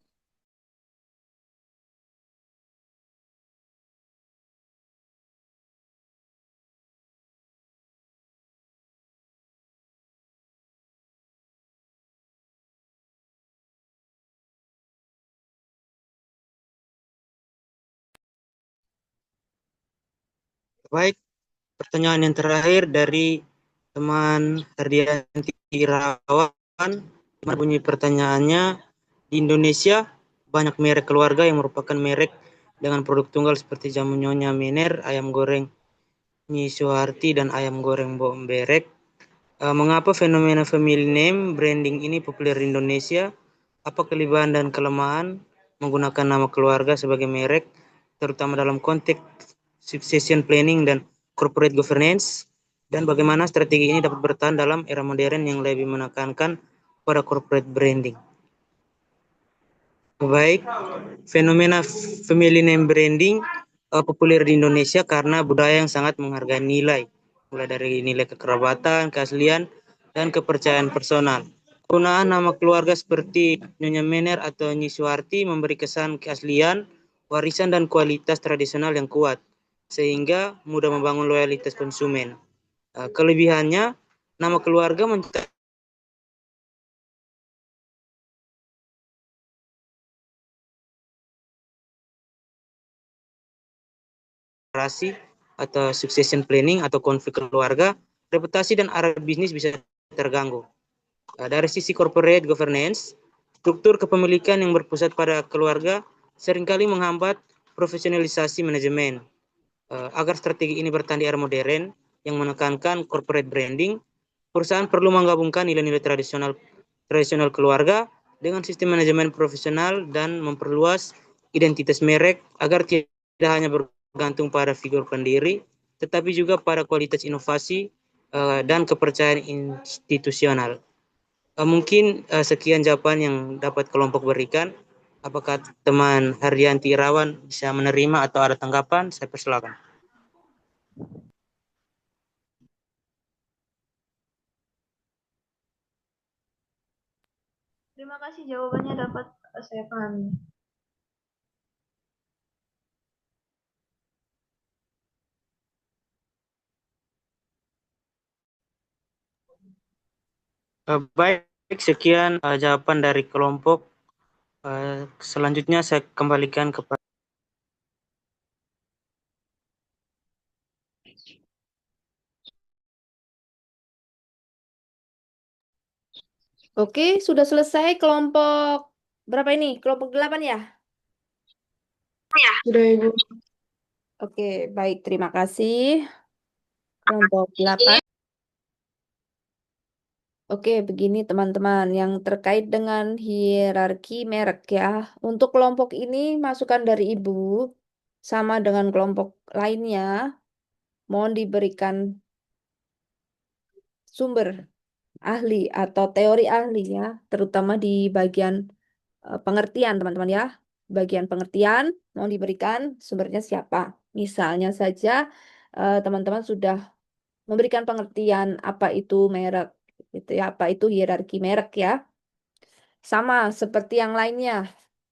Baik, pertanyaan yang terakhir dari teman Hardianti Irawan. Bunyi pertanyaannya, di Indonesia banyak merek keluarga yang merupakan merek dengan produk tunggal seperti jamu nyonya Mener, ayam goreng Nyi Suharti, dan ayam goreng Bomberek. Mengapa fenomena family name branding ini populer di Indonesia? Apa kelebihan dan kelemahan menggunakan nama keluarga sebagai merek, terutama dalam konteks succession planning dan corporate governance? Dan bagaimana strategi ini dapat bertahan dalam era modern yang lebih menekankan pada corporate branding? Baik, fenomena family name branding populer di Indonesia karena budaya yang sangat menghargai nilai, mulai dari nilai kekerabatan, keaslian, dan kepercayaan personal. Penggunaan nama keluarga seperti Nyonya Mener atau Nyi Suharti memberi kesan keaslian, warisan, dan kualitas tradisional yang kuat, sehingga mudah membangun loyalitas konsumen. Kelebihannya, nama keluarga menciptakan atau succession planning atau konflik keluarga, reputasi dan arah bisnis bisa terganggu. Dari sisi corporate governance, struktur kepemilikan yang berpusat pada keluarga seringkali menghambat profesionalisasi manajemen. Agar strategi ini bertahan di era modern yang menekankan corporate branding, perusahaan perlu menggabungkan nilai-nilai tradisional keluarga dengan sistem manajemen profesional dan memperluas identitas merek agar tidak hanya bergantung pada figur pendiri, tetapi juga pada kualitas inovasi dan kepercayaan institusional. Mungkin sekian jawaban yang dapat kelompok berikan. Apakah teman Hardianti Irawan bisa menerima atau ada tanggapan? Saya persilakan. Terima kasih, jawabannya dapat saya pahami. Baik, sekian jawaban dari kelompok. Selanjutnya saya kembalikan kepada Oke, sudah selesai kelompok berapa ini? Kelompok 8 ya? Sudah, Ibu. Oke, baik. Terima kasih. Kelompok 8. Oke, begini teman-teman, yang terkait dengan hierarki merek ya. Untuk kelompok ini masukan dari Ibu sama dengan kelompok lainnya. Mohon diberikan sumber ahli atau teori ahli ya, terutama di bagian pengertian teman-teman ya. bagian pengertian mau diberikan sumbernya siapa. Misalnya saja teman-teman sudah memberikan pengertian apa itu merek, gitu ya, apa itu hierarki merek ya. Sama seperti yang lainnya,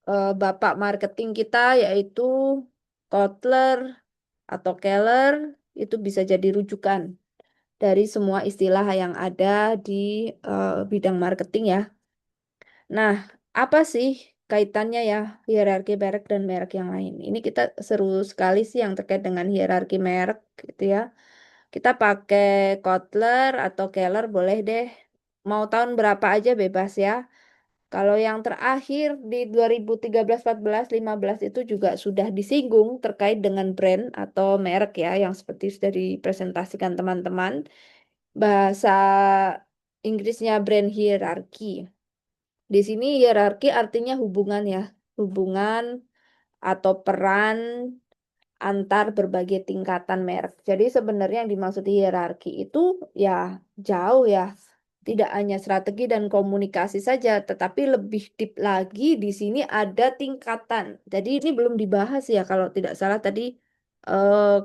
Bapak marketing kita yaitu Kotler atau Keller itu bisa jadi rujukan dari semua istilah yang ada di bidang marketing ya. Nah, apa sih kaitannya ya hierarki merek dan merek yang lain? Ini kita seru sekali sih yang terkait dengan hierarki merek gitu ya. Kita pakai Kotler atau Keller boleh deh. Mau tahun berapa aja bebas ya. Kalau yang terakhir di 2013, 14, 15 itu juga sudah disinggung terkait dengan brand atau merek ya yang seperti sudah dipresentasikan teman-teman. Bahasa Inggrisnya brand hierarchy. Di sini hierarki artinya hubungan ya, hubungan atau peran antar berbagai tingkatan merek. Jadi sebenarnya yang dimaksud hierarki itu ya jauh ya. Tidak hanya strategi dan komunikasi saja, tetapi lebih deep lagi di sini ada tingkatan. Jadi ini belum dibahas ya kalau tidak salah tadi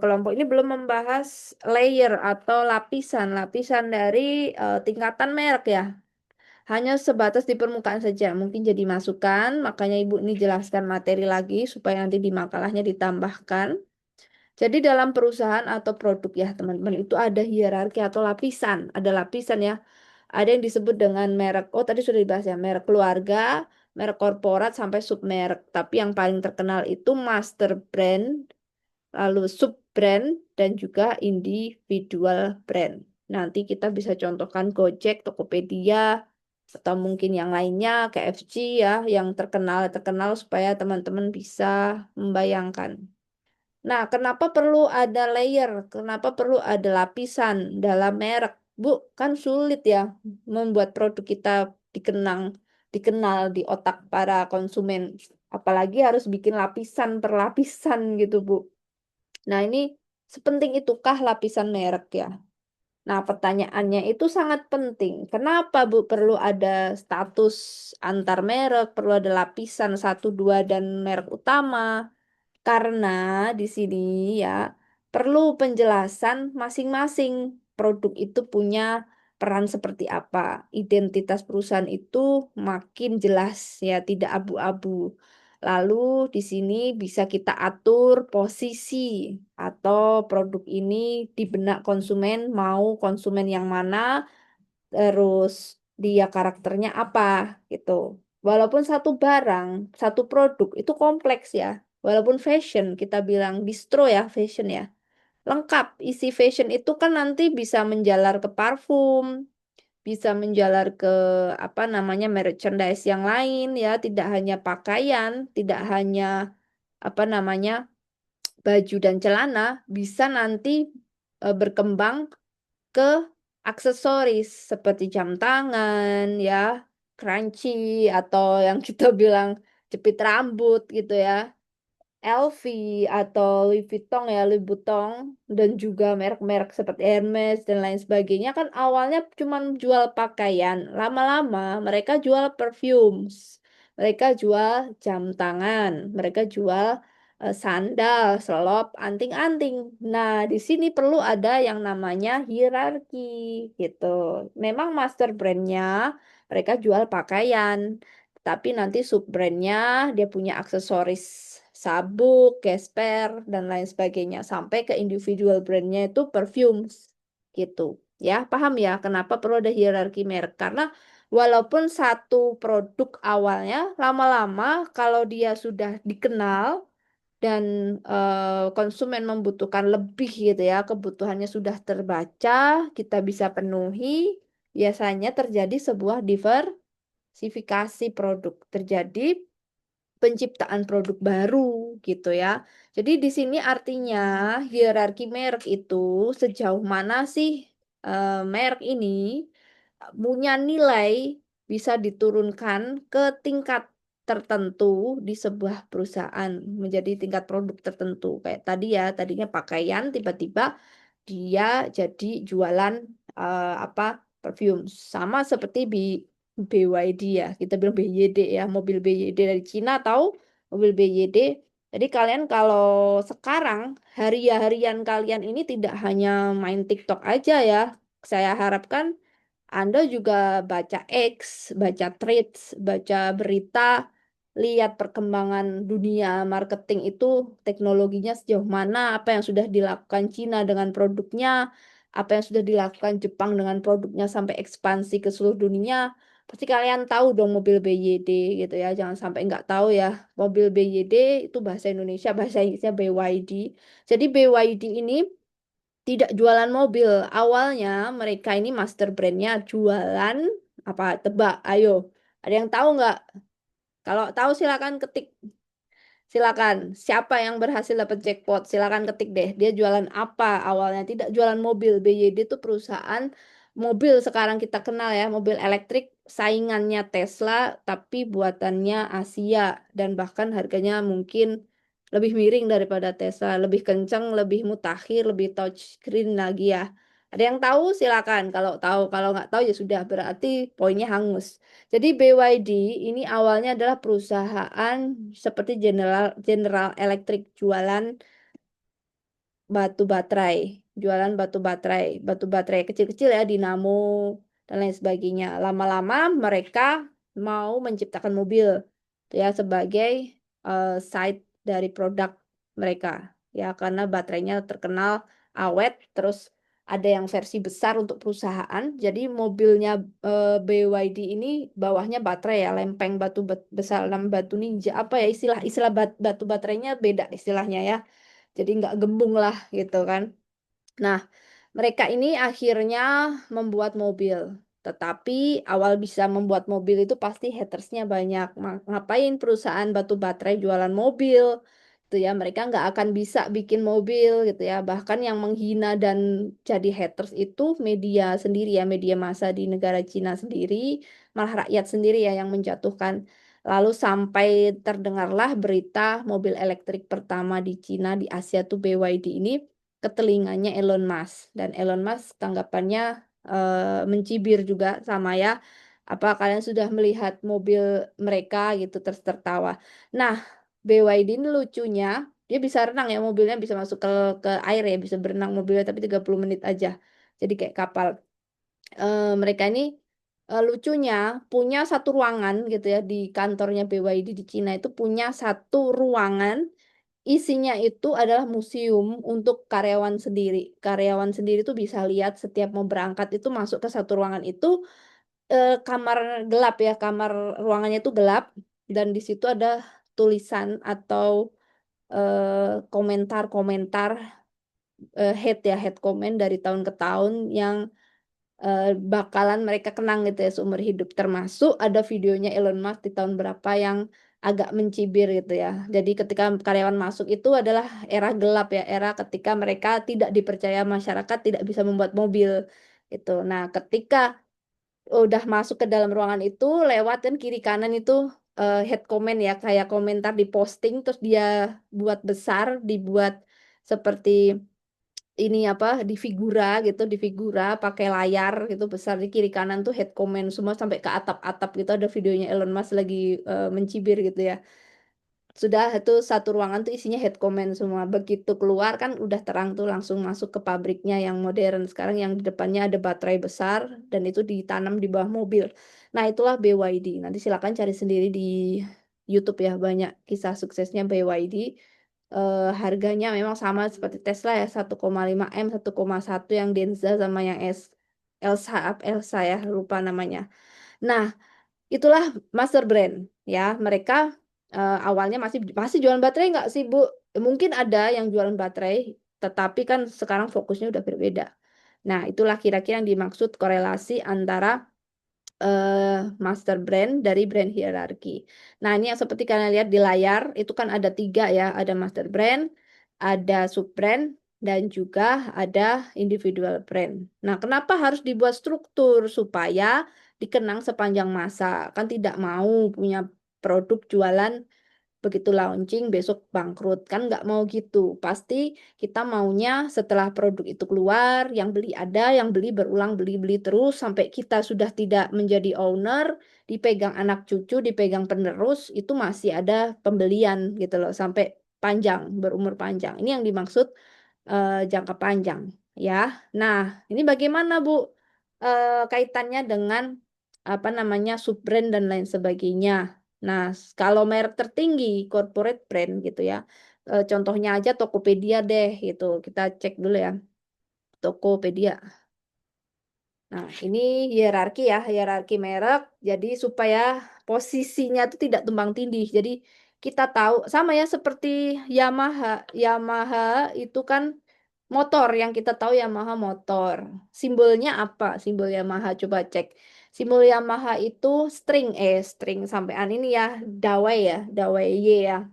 kelompok ini belum membahas layer atau lapisan dari tingkatan merek ya. Hanya sebatas di permukaan saja, mungkin jadi masukan, makanya Ibu ini jelaskan materi lagi supaya nanti di makalahnya ditambahkan. Jadi dalam perusahaan atau produk ya teman-teman itu ada hierarki atau lapisan, ada lapisan ya. Ada yang disebut dengan merek, oh tadi sudah dibahas ya, merek keluarga, merek korporat sampai submerek. Tapi yang paling terkenal itu master brand, lalu sub brand dan juga individual brand. Nanti kita bisa contohkan Gojek, Tokopedia, atau mungkin yang lainnya KFC ya yang terkenal supaya teman-teman bisa membayangkan. Nah, kenapa perlu ada layer? Kenapa perlu ada lapisan dalam merek? Bu, kan sulit ya membuat produk kita dikenal di otak para konsumen. Apalagi harus bikin lapisan per lapisan gitu, Bu. Nah, ini sepenting itukah lapisan merek ya? Nah, pertanyaannya itu sangat penting. Kenapa, Bu, perlu ada status antar merek, perlu ada lapisan 1, 2, dan merek utama? Karena di sini ya perlu penjelasan masing-masing produk itu punya peran seperti apa. Identitas perusahaan itu makin jelas ya, tidak abu-abu. Lalu di sini bisa kita atur posisi atau produk ini di benak konsumen, mau konsumen yang mana, terus dia karakternya apa gitu. Walaupun satu barang, satu produk itu kompleks ya. Walaupun fashion, kita bilang distro ya, fashion ya. Lengkap, isi fashion itu kan nanti bisa menjalar ke parfum, bisa menjalar ke apa namanya merchandise yang lain ya, tidak hanya pakaian, tidak hanya apa namanya baju dan celana, bisa nanti berkembang ke aksesoris seperti jam tangan ya, crunchy atau yang kita bilang jepit rambut gitu ya. LV atau Louis Vuitton ya, Louis Vuitton dan juga merek-merek seperti Hermes dan lain sebagainya kan awalnya cuma jual pakaian, lama-lama mereka jual perfumes, mereka jual jam tangan, mereka jual sandal, selop, anting-anting. Nah, di sini perlu ada yang namanya hierarki gitu. Memang master brandnya mereka jual pakaian, tapi nanti sub brandnya dia punya aksesoris sabuk, gesper, dan lain sebagainya. Sampai ke individual brandnya itu perfumes gitu. Ya, paham ya kenapa perlu ada hierarki merek? Karena walaupun satu produk awalnya, lama-lama kalau dia sudah dikenal dan konsumen membutuhkan lebih gitu ya, kebutuhannya sudah terbaca, kita bisa penuhi, biasanya terjadi sebuah diversifikasi produk, terjadi penciptaan produk baru gitu ya. Jadi di sini artinya hierarki merek itu sejauh mana sih merek ini punya nilai bisa diturunkan ke tingkat tertentu di sebuah perusahaan menjadi tingkat produk tertentu. Kayak tadi ya, tadinya pakaian tiba-tiba dia jadi jualan apa perfume. Sama seperti BYD ya, kita bilang BYD ya, mobil BYD dari Cina tahu mobil BYD. Jadi kalian kalau sekarang harian kalian ini tidak hanya main TikTok aja ya. Saya harapkan Anda juga baca X, baca Threads, baca berita, lihat perkembangan dunia marketing itu teknologinya sejauh mana, apa yang sudah dilakukan Cina dengan produknya, apa yang sudah dilakukan Jepang dengan produknya sampai ekspansi ke seluruh dunia. Pasti kalian tahu dong mobil BYD gitu ya. Jangan sampai nggak tahu ya. Mobil BYD itu bahasa Indonesia, bahasa Inggrisnya BYD. Jadi BYD ini tidak jualan mobil. Awalnya mereka ini master brandnya jualan apa? Tebak, ayo. Ada yang tahu nggak? Kalau tahu silakan ketik. Silakan, siapa yang berhasil dapat jackpot? Silakan ketik deh. Dia jualan apa awalnya? Tidak jualan mobil. BYD itu perusahaan mobil sekarang kita kenal ya, mobil elektrik saingannya Tesla tapi buatannya Asia dan bahkan harganya mungkin lebih miring daripada Tesla, lebih kencang, lebih mutakhir, lebih touchscreen lagi ya. Ada yang tahu? Silakan. Kalau tahu, kalau nggak tahu ya sudah berarti poinnya hangus. Jadi BYD ini awalnya adalah perusahaan seperti General Electric jualan batu baterai kecil-kecil ya, dinamo dan lain sebagainya. Lama-lama mereka mau menciptakan mobil ya sebagai side dari produk mereka ya karena baterainya terkenal awet, terus ada yang versi besar untuk perusahaan. Jadi mobilnya BYD ini bawahnya baterai ya, lempeng besar, batu ninja apa ya istilah batu baterainya beda istilahnya ya. Jadi nggak gembung lah gitu kan. Nah, mereka ini akhirnya membuat mobil. Tetapi awal bisa membuat mobil itu pasti hatersnya banyak. Ngapain perusahaan batu baterai jualan mobil? Itu ya, mereka nggak akan bisa bikin mobil gitu ya. Bahkan yang menghina dan jadi haters itu media sendiri ya, media massa di negara Cina sendiri, malah rakyat sendiri ya yang menjatuhkan. Lalu sampai terdengarlah berita mobil elektrik pertama di Cina, di Asia tuh BYD ini ke telinganya Elon Musk. Dan Elon Musk tanggapannya mencibir juga sama ya. Apa kalian sudah melihat mobil mereka gitu terus tertawa. Nah, BYD ini lucunya dia bisa renang ya, mobilnya bisa masuk ke air ya, bisa berenang mobilnya tapi 30 menit aja. Jadi kayak kapal. Mereka ini lucunya punya satu ruangan gitu ya di kantornya BYD di Cina itu punya satu ruangan. Isinya itu adalah museum untuk karyawan sendiri. Karyawan sendiri tuh bisa lihat setiap mau berangkat itu masuk ke satu ruangan itu, kamar gelap ya, kamar ruangannya itu gelap dan di situ ada tulisan atau komentar-komentar head ya, head comment dari tahun ke tahun yang bakalan mereka kenang gitu ya seumur hidup. Termasuk ada videonya Elon Musk di tahun berapa yang agak mencibir gitu ya. Jadi ketika karyawan masuk itu adalah era gelap ya, era ketika mereka tidak dipercaya masyarakat, tidak bisa membuat mobil itu. Nah, ketika udah masuk ke dalam ruangan itu, lewat kan kiri kanan itu head comment ya, kayak komentar di posting terus dia buat besar, dibuat seperti ini apa di figura gitu, di figura pakai layar gitu besar di kiri kanan tuh head comment semua sampai ke atap-atap gitu, ada videonya Elon Musk lagi mencibir gitu ya. Sudah itu satu ruangan tuh isinya head comment semua. Begitu keluar kan udah terang tuh langsung masuk ke pabriknya yang modern sekarang yang di depannya ada baterai besar dan itu ditanam di bawah mobil. Nah, itulah BYD. Nanti silakan cari sendiri di YouTube ya, banyak kisah suksesnya BYD. Harganya memang sama seperti Tesla ya, 1,5 M, 1,1 yang Denza sama yang Elsa ya, lupa namanya. Nah, itulah master brand ya. Mereka awalnya masih jualan baterai nggak sih, Bu? Mungkin ada yang jualan baterai, tetapi kan sekarang fokusnya udah berbeda. Nah, itulah kira-kira yang dimaksud korelasi antara master brand dari brand hierarki. Nah, ini yang seperti kalian lihat di layar, itu kan ada 3 ya, ada master brand, ada sub brand, dan juga ada individual brand. Nah, kenapa harus dibuat struktur supaya dikenang sepanjang masa? Kan tidak mau punya produk jualan begitu launching besok bangkrut. Kan nggak mau gitu. Pasti kita maunya setelah produk itu keluar, yang beli ada, yang beli berulang beli-beli terus sampai kita sudah tidak menjadi owner, dipegang anak cucu, dipegang penerus, itu masih ada pembelian gitu loh sampai panjang, berumur panjang. Ini yang dimaksud jangka panjang ya. Nah, ini bagaimana Bu kaitannya dengan apa namanya sub-brand dan lain sebagainya. Nah, kalau merek tertinggi corporate brand gitu ya. Contohnya aja Tokopedia deh gitu. Kita cek dulu ya. Tokopedia. Nah, ini hierarki ya, hierarki merek. Jadi supaya posisinya itu tidak tumbang tindih. Jadi kita tahu sama ya seperti Yamaha. Yamaha itu kan motor yang kita tahu Yamaha motor. Simbolnya apa? Simbol Yamaha coba cek. Simbol Yamaha itu string sampean ini ya, dawai ya, dawai Y ya.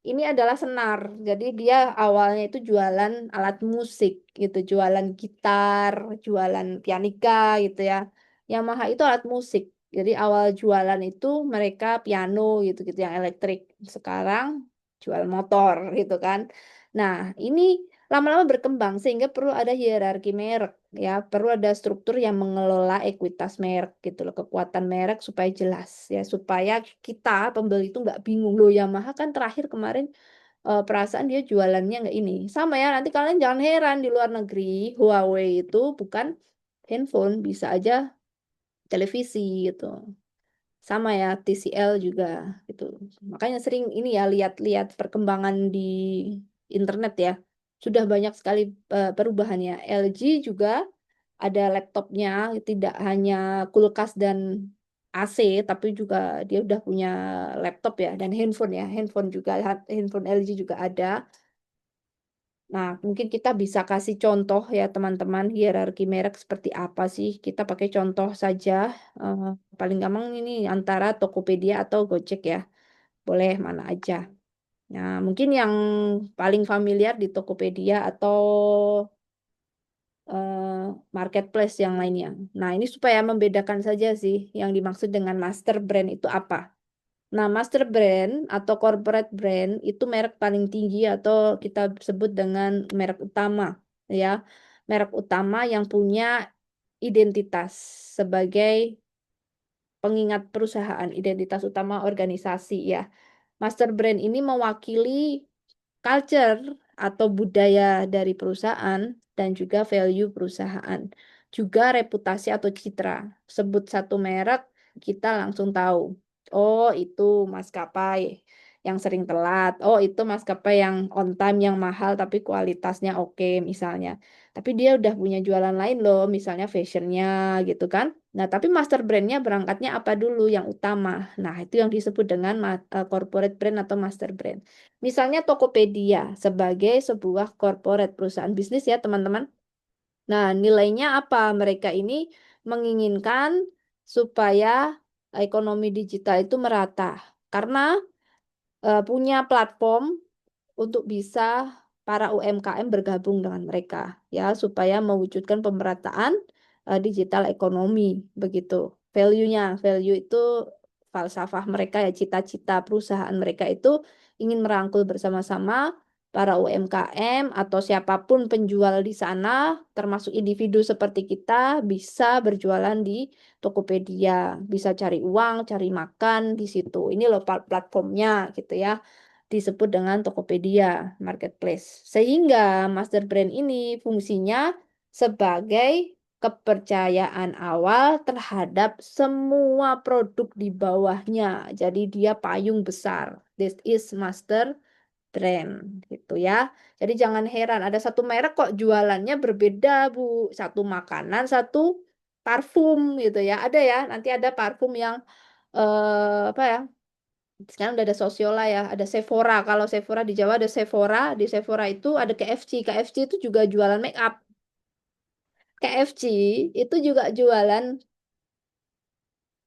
Ini adalah senar. Jadi dia awalnya itu jualan alat musik gitu, jualan gitar, jualan pianika gitu ya. Yamaha itu alat musik. Jadi awal jualan itu mereka piano gitu-gitu yang elektrik. Sekarang jual motor gitu kan. Nah, ini lama-lama berkembang sehingga perlu ada hierarki merek ya, perlu ada struktur yang mengelola ekuitas merek gitu loh, kekuatan merek supaya jelas ya, supaya kita pembeli itu nggak bingung loh Yamaha kan terakhir kemarin perasaan dia jualannya nggak ini. Sama ya, nanti kalian jangan heran di luar negeri Huawei itu bukan handphone, bisa aja televisi gitu. Sama ya TCL juga gitu. Makanya sering ini ya lihat-lihat perkembangan di internet ya. Sudah banyak sekali perubahannya. LG juga ada laptopnya, tidak hanya kulkas dan AC, tapi juga dia udah punya laptop ya dan handphone ya. Handphone juga, handphone LG juga ada. Nah, mungkin kita bisa kasih contoh ya teman-teman hierarki merek seperti apa sih. Kita pakai contoh saja. eh, Paling gampang ini antara Tokopedia atau Gojek ya. Boleh mana aja. Nah, mungkin yang paling familiar di Tokopedia atau marketplace yang lainnya. Nah, ini supaya membedakan saja sih yang dimaksud dengan master brand itu apa. Nah, master brand atau corporate brand itu merek paling tinggi atau kita sebut dengan merek utama, ya. Merek utama yang punya identitas sebagai pengingat perusahaan, identitas utama organisasi, ya. Master brand ini mewakili culture atau budaya dari perusahaan dan juga value perusahaan. Juga reputasi atau citra. Sebut satu merek, kita langsung tahu. Oh, itu maskapai yang sering telat. Oh, itu maskapai yang on time, yang mahal, tapi kualitasnya oke misalnya. Tapi dia udah punya jualan lain loh, misalnya fashionnya gitu kan. Nah, tapi master brandnya berangkatnya apa dulu yang utama. Nah, itu yang disebut dengan corporate brand atau master brand. Misalnya Tokopedia sebagai sebuah corporate perusahaan bisnis ya teman-teman. Nah, nilainya apa? Mereka ini menginginkan supaya ekonomi digital itu merata. Karena punya platform untuk bisa para UMKM bergabung dengan mereka ya supaya mewujudkan pemerataan digital ekonomi begitu. Value itu falsafah mereka ya, cita-cita perusahaan mereka itu ingin merangkul bersama-sama para UMKM atau siapapun penjual di sana termasuk individu seperti kita bisa berjualan di Tokopedia, bisa cari uang, cari makan di situ. Ini loh platformnya gitu ya, disebut dengan Tokopedia Marketplace. Sehingga master brand ini fungsinya sebagai kepercayaan awal terhadap semua produk di bawahnya. Jadi dia payung besar. This is master brand gitu ya. Jadi jangan heran ada satu merek kok jualannya berbeda, Bu. Satu makanan, satu parfum gitu ya. Ada ya, nanti ada parfum yang apa ya? Sekarang udah ada Sosiola ya, ada Sephora. Kalau Sephora di Jawa ada Sephora, di Sephora itu ada KFC. KFC itu juga jualan make up. KFC itu juga jualan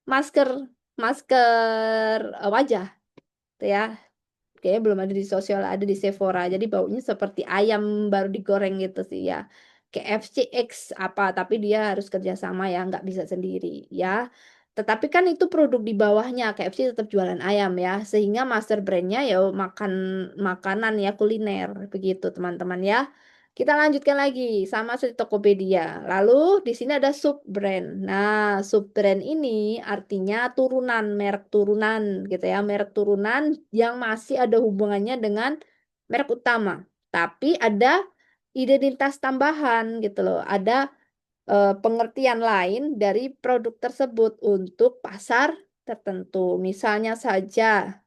masker, masker wajah, tuh ya. Kayaknya belum ada di Sosiola, ada di Sephora. Jadi baunya seperti ayam baru digoreng gitu sih ya. KFC X apa, tapi dia harus kerjasama ya, nggak bisa sendiri ya. Tetapi kan itu produk di bawahnya, KFC tetap jualan ayam ya, sehingga master brandnya ya makanan ya, kuliner begitu teman-teman ya. Kita lanjutkan lagi sama seperti Tokopedia. Lalu di sini ada sub brand. Nah, sub brand ini artinya turunan, merek turunan gitu ya, merek turunan yang masih ada hubungannya dengan merek utama, tapi ada identitas tambahan gitu loh. Ada pengertian lain dari produk tersebut untuk pasar tertentu. Misalnya saja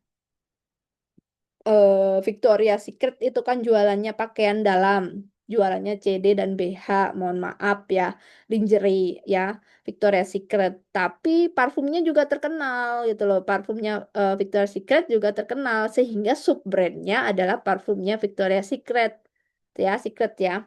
Victoria's Secret itu kan jualannya pakaian dalam, jualannya CD dan BH, mohon maaf ya, lingerie ya, Victoria's Secret. Tapi parfumnya juga terkenal gitu loh, parfumnya Victoria's Secret juga terkenal sehingga sub brandnya adalah parfumnya Victoria's Secret ya, Secret ya.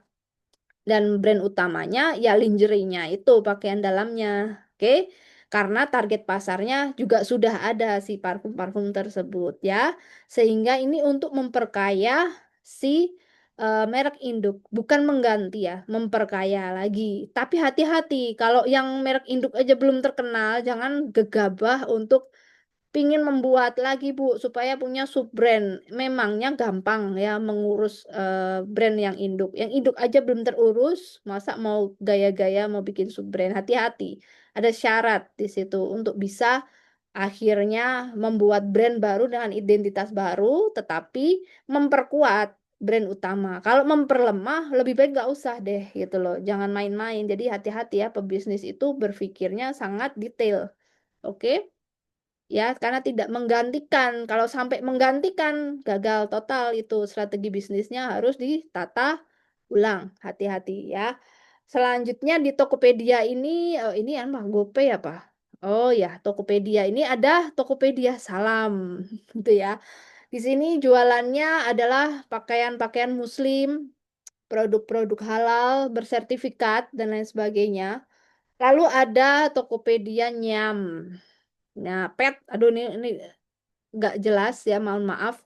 Dan brand utamanya ya lingerie-nya itu pakaian dalamnya. Oke? Karena target pasarnya juga sudah ada si parfum-parfum tersebut ya. Sehingga ini untuk memperkaya si merek induk, bukan mengganti ya, memperkaya lagi. Tapi hati-hati kalau yang merek induk aja belum terkenal, jangan gegabah untuk pingin membuat lagi Bu supaya punya sub brand. Memangnya gampang ya mengurus brand yang induk. Yang induk aja belum terurus, masa mau gaya-gaya mau bikin sub brand. Hati-hati. Ada syarat di situ untuk bisa akhirnya membuat brand baru dengan identitas baru, tetapi memperkuat brand utama. Kalau memperlemah, lebih baik nggak usah deh gitu loh. Jangan main-main. Jadi hati-hati ya, pebisnis itu berpikirnya sangat detail. Oke? Ya, karena tidak menggantikan. Kalau sampai menggantikan, gagal total itu strategi bisnisnya harus ditata ulang. Hati-hati ya. Selanjutnya di Tokopedia ini apa? GoPay apa? Oh ya, Tokopedia ini ada Tokopedia Salam, gitu ya. Di sini jualannya adalah pakaian-pakaian Muslim, produk-produk halal, bersertifikat dan lain sebagainya. Lalu ada Tokopedia Nyam. Nah, aduh ini nggak jelas ya, mohon maaf.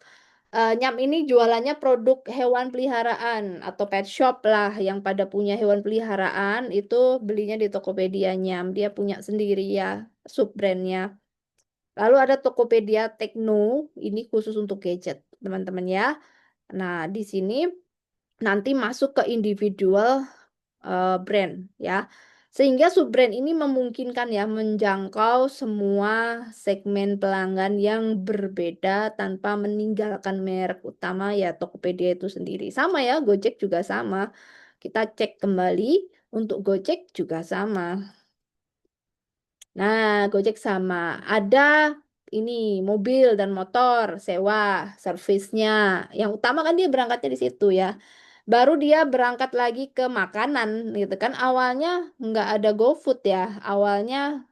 Nyam ini jualannya produk hewan peliharaan atau pet shop lah yang pada punya hewan peliharaan itu belinya di Tokopedia Nyam. Dia punya sendiri ya sub brandnya. Lalu ada Tokopedia Tekno, ini khusus untuk gadget teman-teman ya. Nah, di sini nanti masuk ke individual brand ya. Sehingga sub-brand ini memungkinkan ya menjangkau semua segmen pelanggan yang berbeda tanpa meninggalkan merek utama ya Tokopedia itu sendiri. Sama ya, Gojek juga sama. Kita cek kembali untuk Gojek juga sama. Nah, Gojek sama. Ada ini mobil dan motor sewa, servisnya. Yang utama kan dia berangkatnya di situ ya. Baru dia berangkat lagi ke makanan gitu kan. Awalnya nggak ada GoFood ya. Awalnya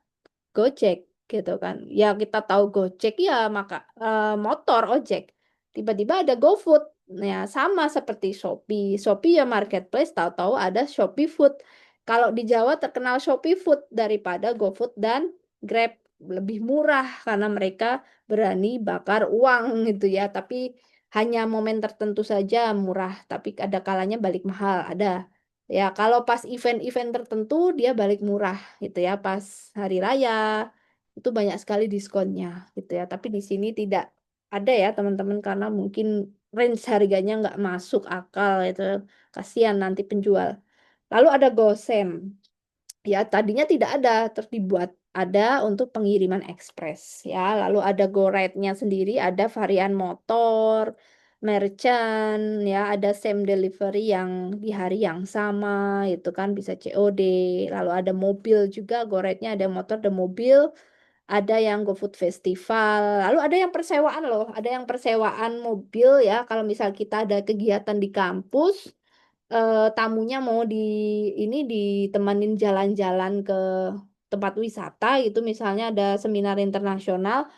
Gojek gitu kan. Ya kita tahu Gojek ya maka motor ojek. Tiba-tiba ada GoFood. Ya sama seperti Shopee. Shopee ya marketplace, tahu-tahu ada Shopee Food. Kalau di Jawa terkenal Shopee Food daripada GoFood dan Grab, lebih murah karena mereka berani bakar uang gitu ya. Tapi hanya momen tertentu saja murah, tapi ada kalanya balik mahal, ada. Ya, kalau pas event-event tertentu dia balik murah gitu ya. Pas hari raya itu banyak sekali diskonnya gitu ya. Tapi di sini tidak ada ya teman-teman karena mungkin range harganya nggak masuk akal itu. Kasihan nanti penjual. Lalu ada GoSend. Ya, tadinya tidak ada, terus dibuat ada untuk pengiriman ekspres ya. Lalu ada GoRide-nya sendiri, ada varian motor, merchant ya, ada same delivery yang di hari yang sama itu kan bisa COD. Lalu ada mobil juga, GoRide-nya ada motor, ada mobil, ada yang GoFood Festival. Lalu ada yang persewaan loh, ada yang persewaan mobil ya. Kalau misal kita ada kegiatan di kampus, tamunya mau ini ditemanin jalan-jalan ke tempat wisata gitu, misalnya ada seminar internasional,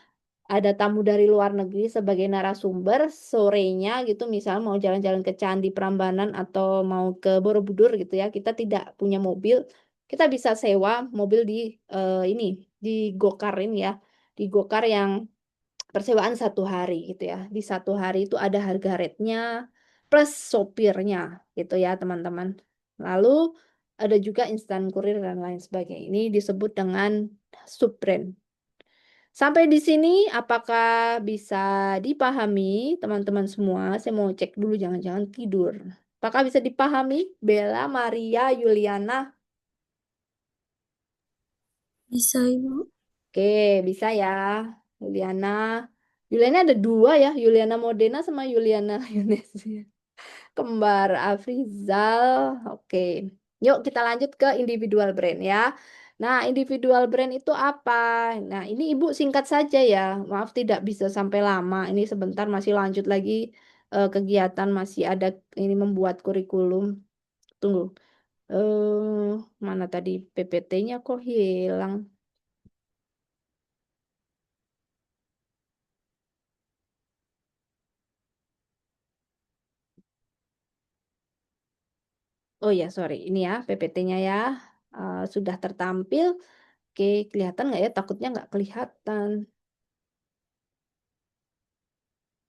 ada tamu dari luar negeri sebagai narasumber, sorenya gitu misal mau jalan-jalan ke Candi Prambanan atau mau ke Borobudur gitu ya, kita tidak punya mobil, kita bisa sewa mobil di ini di Gokar ini ya, di Gokar yang persewaan 1 hari gitu ya. Di 1 hari itu ada harga rate-nya plus sopirnya gitu ya teman-teman. Lalu ada juga instan kurir dan lain sebagainya. Ini disebut dengan sub-brand. Sampai di sini apakah bisa dipahami teman-teman semua? Saya mau cek dulu jangan-jangan tidur. Apakah bisa dipahami? Bella, Maria, Yuliana. Bisa, Ibu. Oke, bisa ya. Yuliana. Yuliana ada dua ya, Yuliana Modena sama Yuliana Yunesia. Kembar Afrizal. Oke. Yuk kita lanjut ke individual brand ya. Nah, individual brand itu apa? Nah, ini Ibu singkat saja ya. Maaf tidak bisa sampai lama. Ini sebentar masih lanjut lagi kegiatan, masih ada ini membuat kurikulum. Tunggu. Mana tadi PPT-nya kok hilang? Oh ya, sorry. Ini ya PPT-nya ya. Sudah tertampil. Oke, kelihatan nggak ya? Takutnya nggak kelihatan.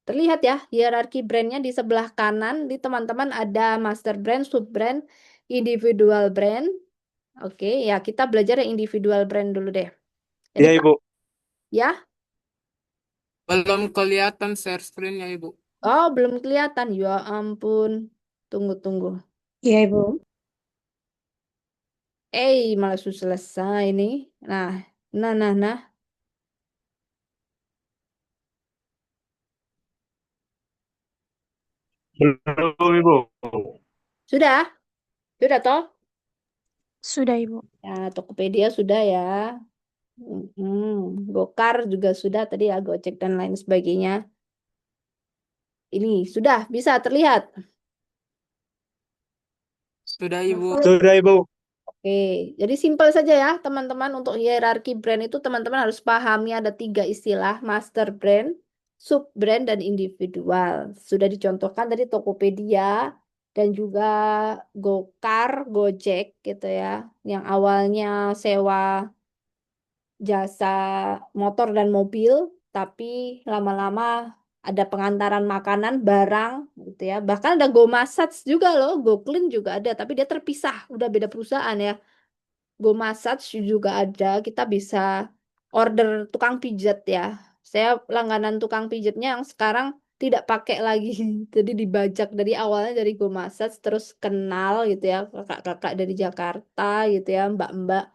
Terlihat ya, hierarki brandnya di sebelah kanan. Di teman-teman ada master brand, sub brand, individual brand. Oke, ya kita belajar yang individual brand dulu deh. Jadi, Ya, Ibu. ya, Belum kelihatan share screen-nya, Ibu. oh belum kelihatan. Ya ampun. Tunggu. Iya, Ibu. Malah sudah selesai nih. Nah. Belum, Ibu. Sudah? Sudah toh? Sudah, Ibu. Ya, Tokopedia sudah ya. Gokar juga sudah tadi ya, Gojek dan lain sebagainya. Ini sudah bisa terlihat. Sudah, Ibu. Sudah, Ibu. Oke, jadi simpel saja ya teman-teman. Untuk hierarki brand itu teman-teman harus pahami ada 3 istilah, master brand, sub brand, dan individual. Sudah dicontohkan tadi Tokopedia dan juga Gokar, Gojek gitu ya. Yang awalnya sewa jasa motor dan mobil, tapi lama-lama ada pengantaran makanan, barang gitu ya. Bahkan ada Go Massage juga loh, Go Clean juga ada, tapi dia terpisah, udah beda perusahaan ya. Go Massage juga ada, kita bisa order tukang pijat ya. Saya langganan tukang pijatnya yang sekarang tidak pakai lagi. Jadi dibajak dari awalnya dari Go Massage, terus kenal gitu ya, kakak-kakak dari Jakarta gitu ya, mbak-mbak.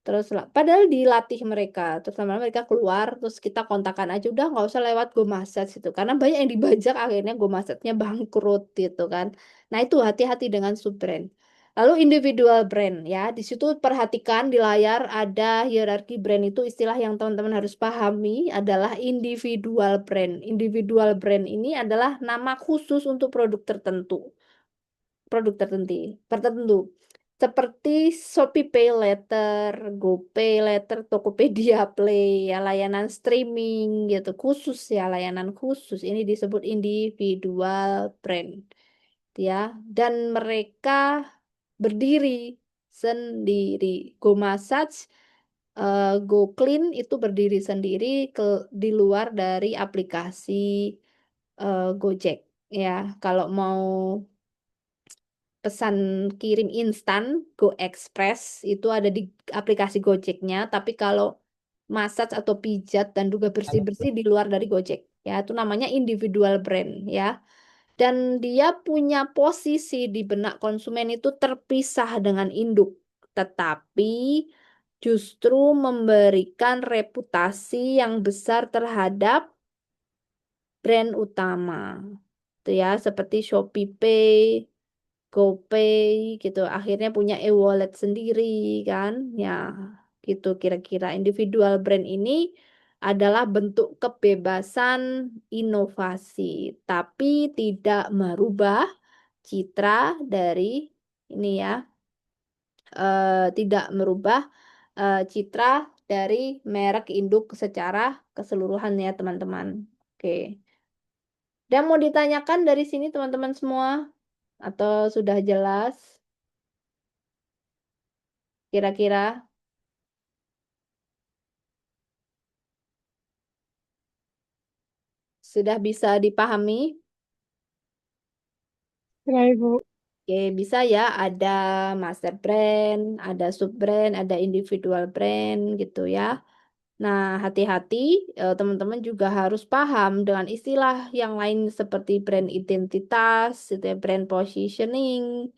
Terus padahal dilatih mereka, terus lama-lama mereka keluar, terus kita kontakkan aja, udah nggak usah lewat Go Massage itu, karena banyak yang dibajak akhirnya Go Massage-nya bangkrut gitu kan. Nah itu hati-hati dengan sub brand. Lalu individual brand ya, di situ perhatikan di layar ada hierarki brand, itu istilah yang teman-teman harus pahami adalah individual brand. Individual brand ini adalah nama khusus untuk produk tertentu, tertentu seperti Shopee Pay Later, GoPay Later, Tokopedia Play ya, layanan streaming gitu khusus ya, layanan khusus ini disebut individual brand ya, dan mereka berdiri sendiri. Go Massage, Go Clean itu berdiri sendiri di luar dari aplikasi Gojek ya. Kalau mau pesan kirim instan Go Express itu ada di aplikasi Gojeknya, tapi kalau massage atau pijat dan juga bersih-bersih di luar dari Gojek ya, itu namanya individual brand ya. Dan dia punya posisi di benak konsumen itu terpisah dengan induk, tetapi justru memberikan reputasi yang besar terhadap brand utama. Itu ya, seperti Shopee Pay, GoPay gitu, akhirnya punya e-wallet sendiri kan ya, gitu kira-kira. Individual brand ini adalah bentuk kebebasan inovasi, tapi tidak merubah citra dari ini ya, tidak merubah citra dari merek induk secara keseluruhan ya teman-teman. Oke, dan mau ditanyakan dari sini teman-teman semua atau sudah jelas? Kira-kira sudah bisa dipahami? Sudah, Ibu. Oke, bisa ya ada master brand, ada sub brand, ada individual brand gitu ya. Nah, hati-hati, teman-teman juga harus paham dengan istilah yang lain seperti brand identitas, gitu ya, brand positioning,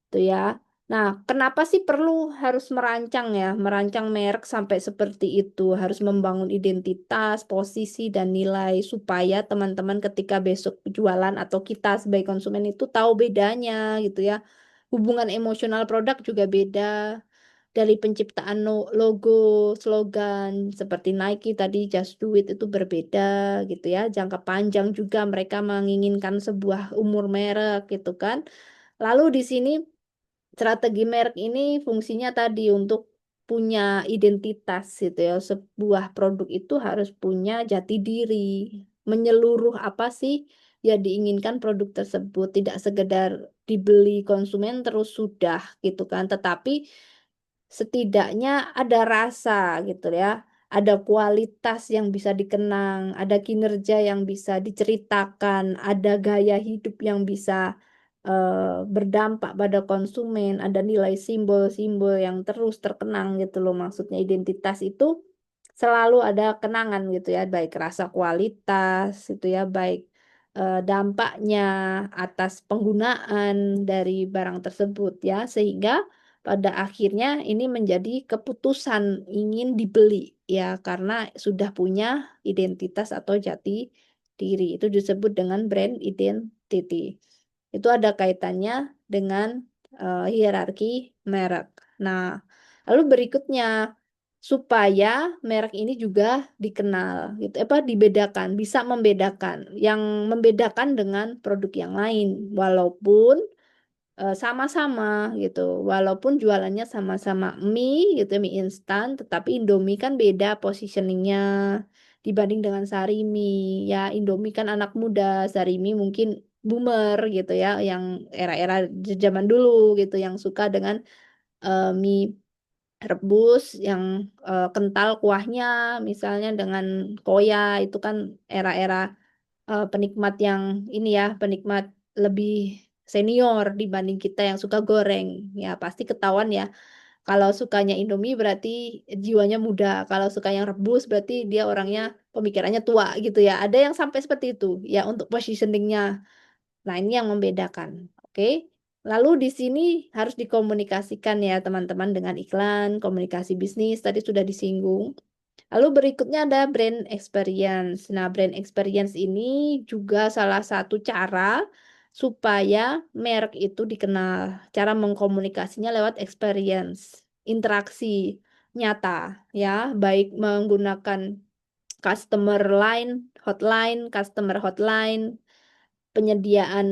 gitu ya. Nah, kenapa sih perlu harus merancang ya, merancang merek sampai seperti itu, harus membangun identitas, posisi, dan nilai supaya teman-teman ketika besok jualan atau kita sebagai konsumen itu tahu bedanya, gitu ya. Hubungan emosional produk juga beda dari penciptaan logo, slogan seperti Nike tadi Just Do It itu berbeda gitu ya. Jangka panjang juga mereka menginginkan sebuah umur merek gitu kan. Lalu di sini strategi merek ini fungsinya tadi untuk punya identitas gitu ya. Sebuah produk itu harus punya jati diri, menyeluruh apa sih yang diinginkan produk tersebut, tidak sekedar dibeli konsumen terus sudah gitu kan, tetapi setidaknya ada rasa gitu ya, ada kualitas yang bisa dikenang, ada kinerja yang bisa diceritakan, ada gaya hidup yang bisa berdampak pada konsumen, ada nilai simbol-simbol yang terus terkenang gitu loh. Maksudnya identitas itu selalu ada kenangan gitu ya, baik rasa kualitas itu ya, baik dampaknya atas penggunaan dari barang tersebut ya, sehingga pada akhirnya ini menjadi keputusan ingin dibeli ya karena sudah punya identitas atau jati diri. Itu disebut dengan brand identity. Itu ada kaitannya dengan hierarki merek. Nah, lalu berikutnya supaya merek ini juga dikenal gitu, apa dibedakan, bisa membedakan. Yang membedakan dengan produk yang lain walaupun sama-sama gitu. Walaupun jualannya sama-sama mie gitu, mie instan, tetapi Indomie kan beda positioningnya dibanding dengan Sarimi. Ya, Indomie kan anak muda, Sarimi mungkin boomer gitu ya, yang era-era zaman dulu gitu, yang suka dengan mie rebus yang kental kuahnya, misalnya dengan koya, itu kan era-era penikmat yang ini ya, penikmat lebih senior dibanding kita yang suka goreng. Ya, pasti ketahuan ya. Kalau sukanya Indomie berarti jiwanya muda. Kalau suka yang rebus berarti dia orangnya pemikirannya tua gitu ya. Ada yang sampai seperti itu ya untuk positioningnya. Nah, ini yang membedakan. Oke. Lalu di sini harus dikomunikasikan ya teman-teman dengan iklan, komunikasi bisnis tadi sudah disinggung. Lalu berikutnya ada brand experience. Nah, brand experience ini juga salah satu cara supaya merek itu dikenal. Cara mengkomunikasinya lewat experience, interaksi nyata ya, baik menggunakan customer hotline, penyediaan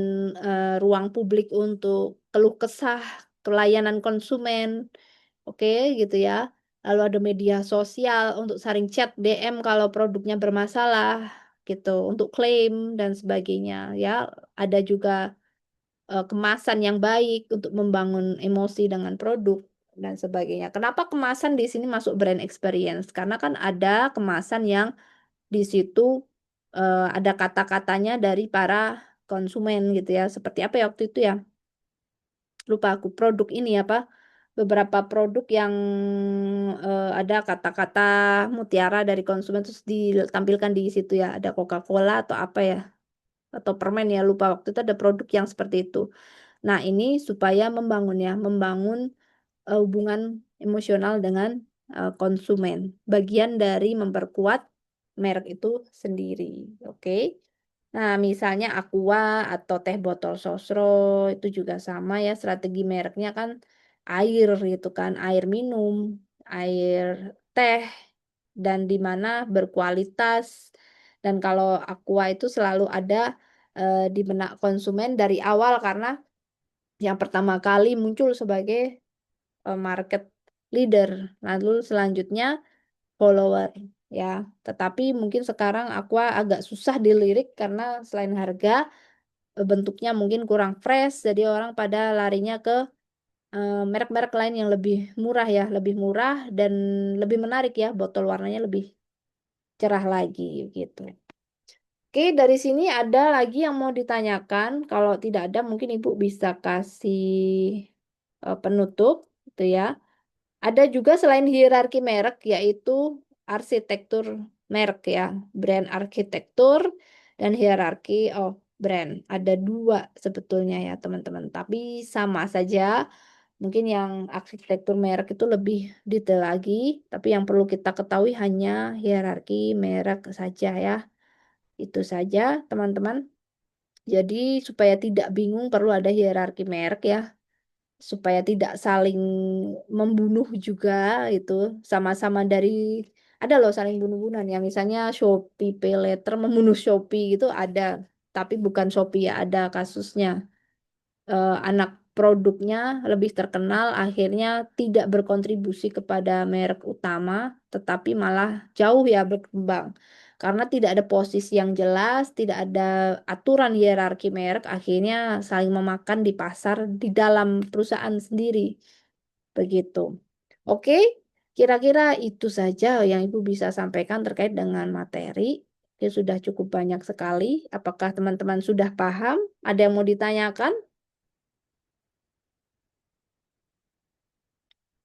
ruang publik untuk keluh kesah, pelayanan konsumen. Oke, gitu ya. Lalu ada media sosial untuk saring chat, DM kalau produknya bermasalah, gitu, untuk klaim dan sebagainya, ya. Ada juga kemasan yang baik untuk membangun emosi dengan produk dan sebagainya. Kenapa kemasan di sini masuk brand experience? Karena kan ada kemasan yang di situ ada kata-katanya dari para konsumen gitu ya. Seperti apa ya waktu itu ya? Lupa aku produk ini apa? Beberapa produk yang ada kata-kata mutiara dari konsumen terus ditampilkan di situ ya. Ada Coca-Cola atau apa ya? Atau permen ya, lupa waktu itu ada produk yang seperti itu. Nah, ini supaya membangun ya, membangun hubungan emosional dengan konsumen. Bagian dari memperkuat merek itu sendiri. Oke. Nah, misalnya Aqua atau teh botol sosro itu juga sama ya, strategi mereknya kan air gitu kan, air minum, air teh dan di mana berkualitas. Dan kalau Aqua itu selalu ada di benak konsumen dari awal karena yang pertama kali muncul sebagai market leader. Lalu selanjutnya follower ya. Tetapi mungkin sekarang Aqua agak susah dilirik karena selain harga bentuknya mungkin kurang fresh, jadi orang pada larinya ke merek-merek lain yang lebih murah ya, lebih murah dan lebih menarik ya, botol warnanya lebih cerah lagi gitu. Oke, dari sini ada lagi yang mau ditanyakan. Kalau tidak ada, mungkin Ibu bisa kasih penutup, gitu ya. Ada juga selain hierarki merek, yaitu arsitektur merek ya, brand arsitektur dan hierarki of brand. Ada dua sebetulnya ya teman-teman, tapi sama saja. Mungkin yang arsitektur merek itu lebih detail lagi, tapi yang perlu kita ketahui hanya hierarki merek saja ya. Itu saja teman-teman. Jadi supaya tidak bingung perlu ada hierarki merek ya, supaya tidak saling membunuh juga itu, sama-sama dari ada loh saling bunuh-bunuhan ya, misalnya Shopee Paylater membunuh Shopee gitu ada, tapi bukan Shopee ya, ada kasusnya. Anak produknya lebih terkenal akhirnya tidak berkontribusi kepada merek utama tetapi malah jauh ya berkembang karena tidak ada posisi yang jelas, tidak ada aturan hierarki merek, akhirnya saling memakan di pasar di dalam perusahaan sendiri. Begitu. Oke, kira-kira itu saja yang Ibu bisa sampaikan terkait dengan materi. Ya, sudah cukup banyak sekali. Apakah teman-teman sudah paham? Ada yang mau ditanyakan?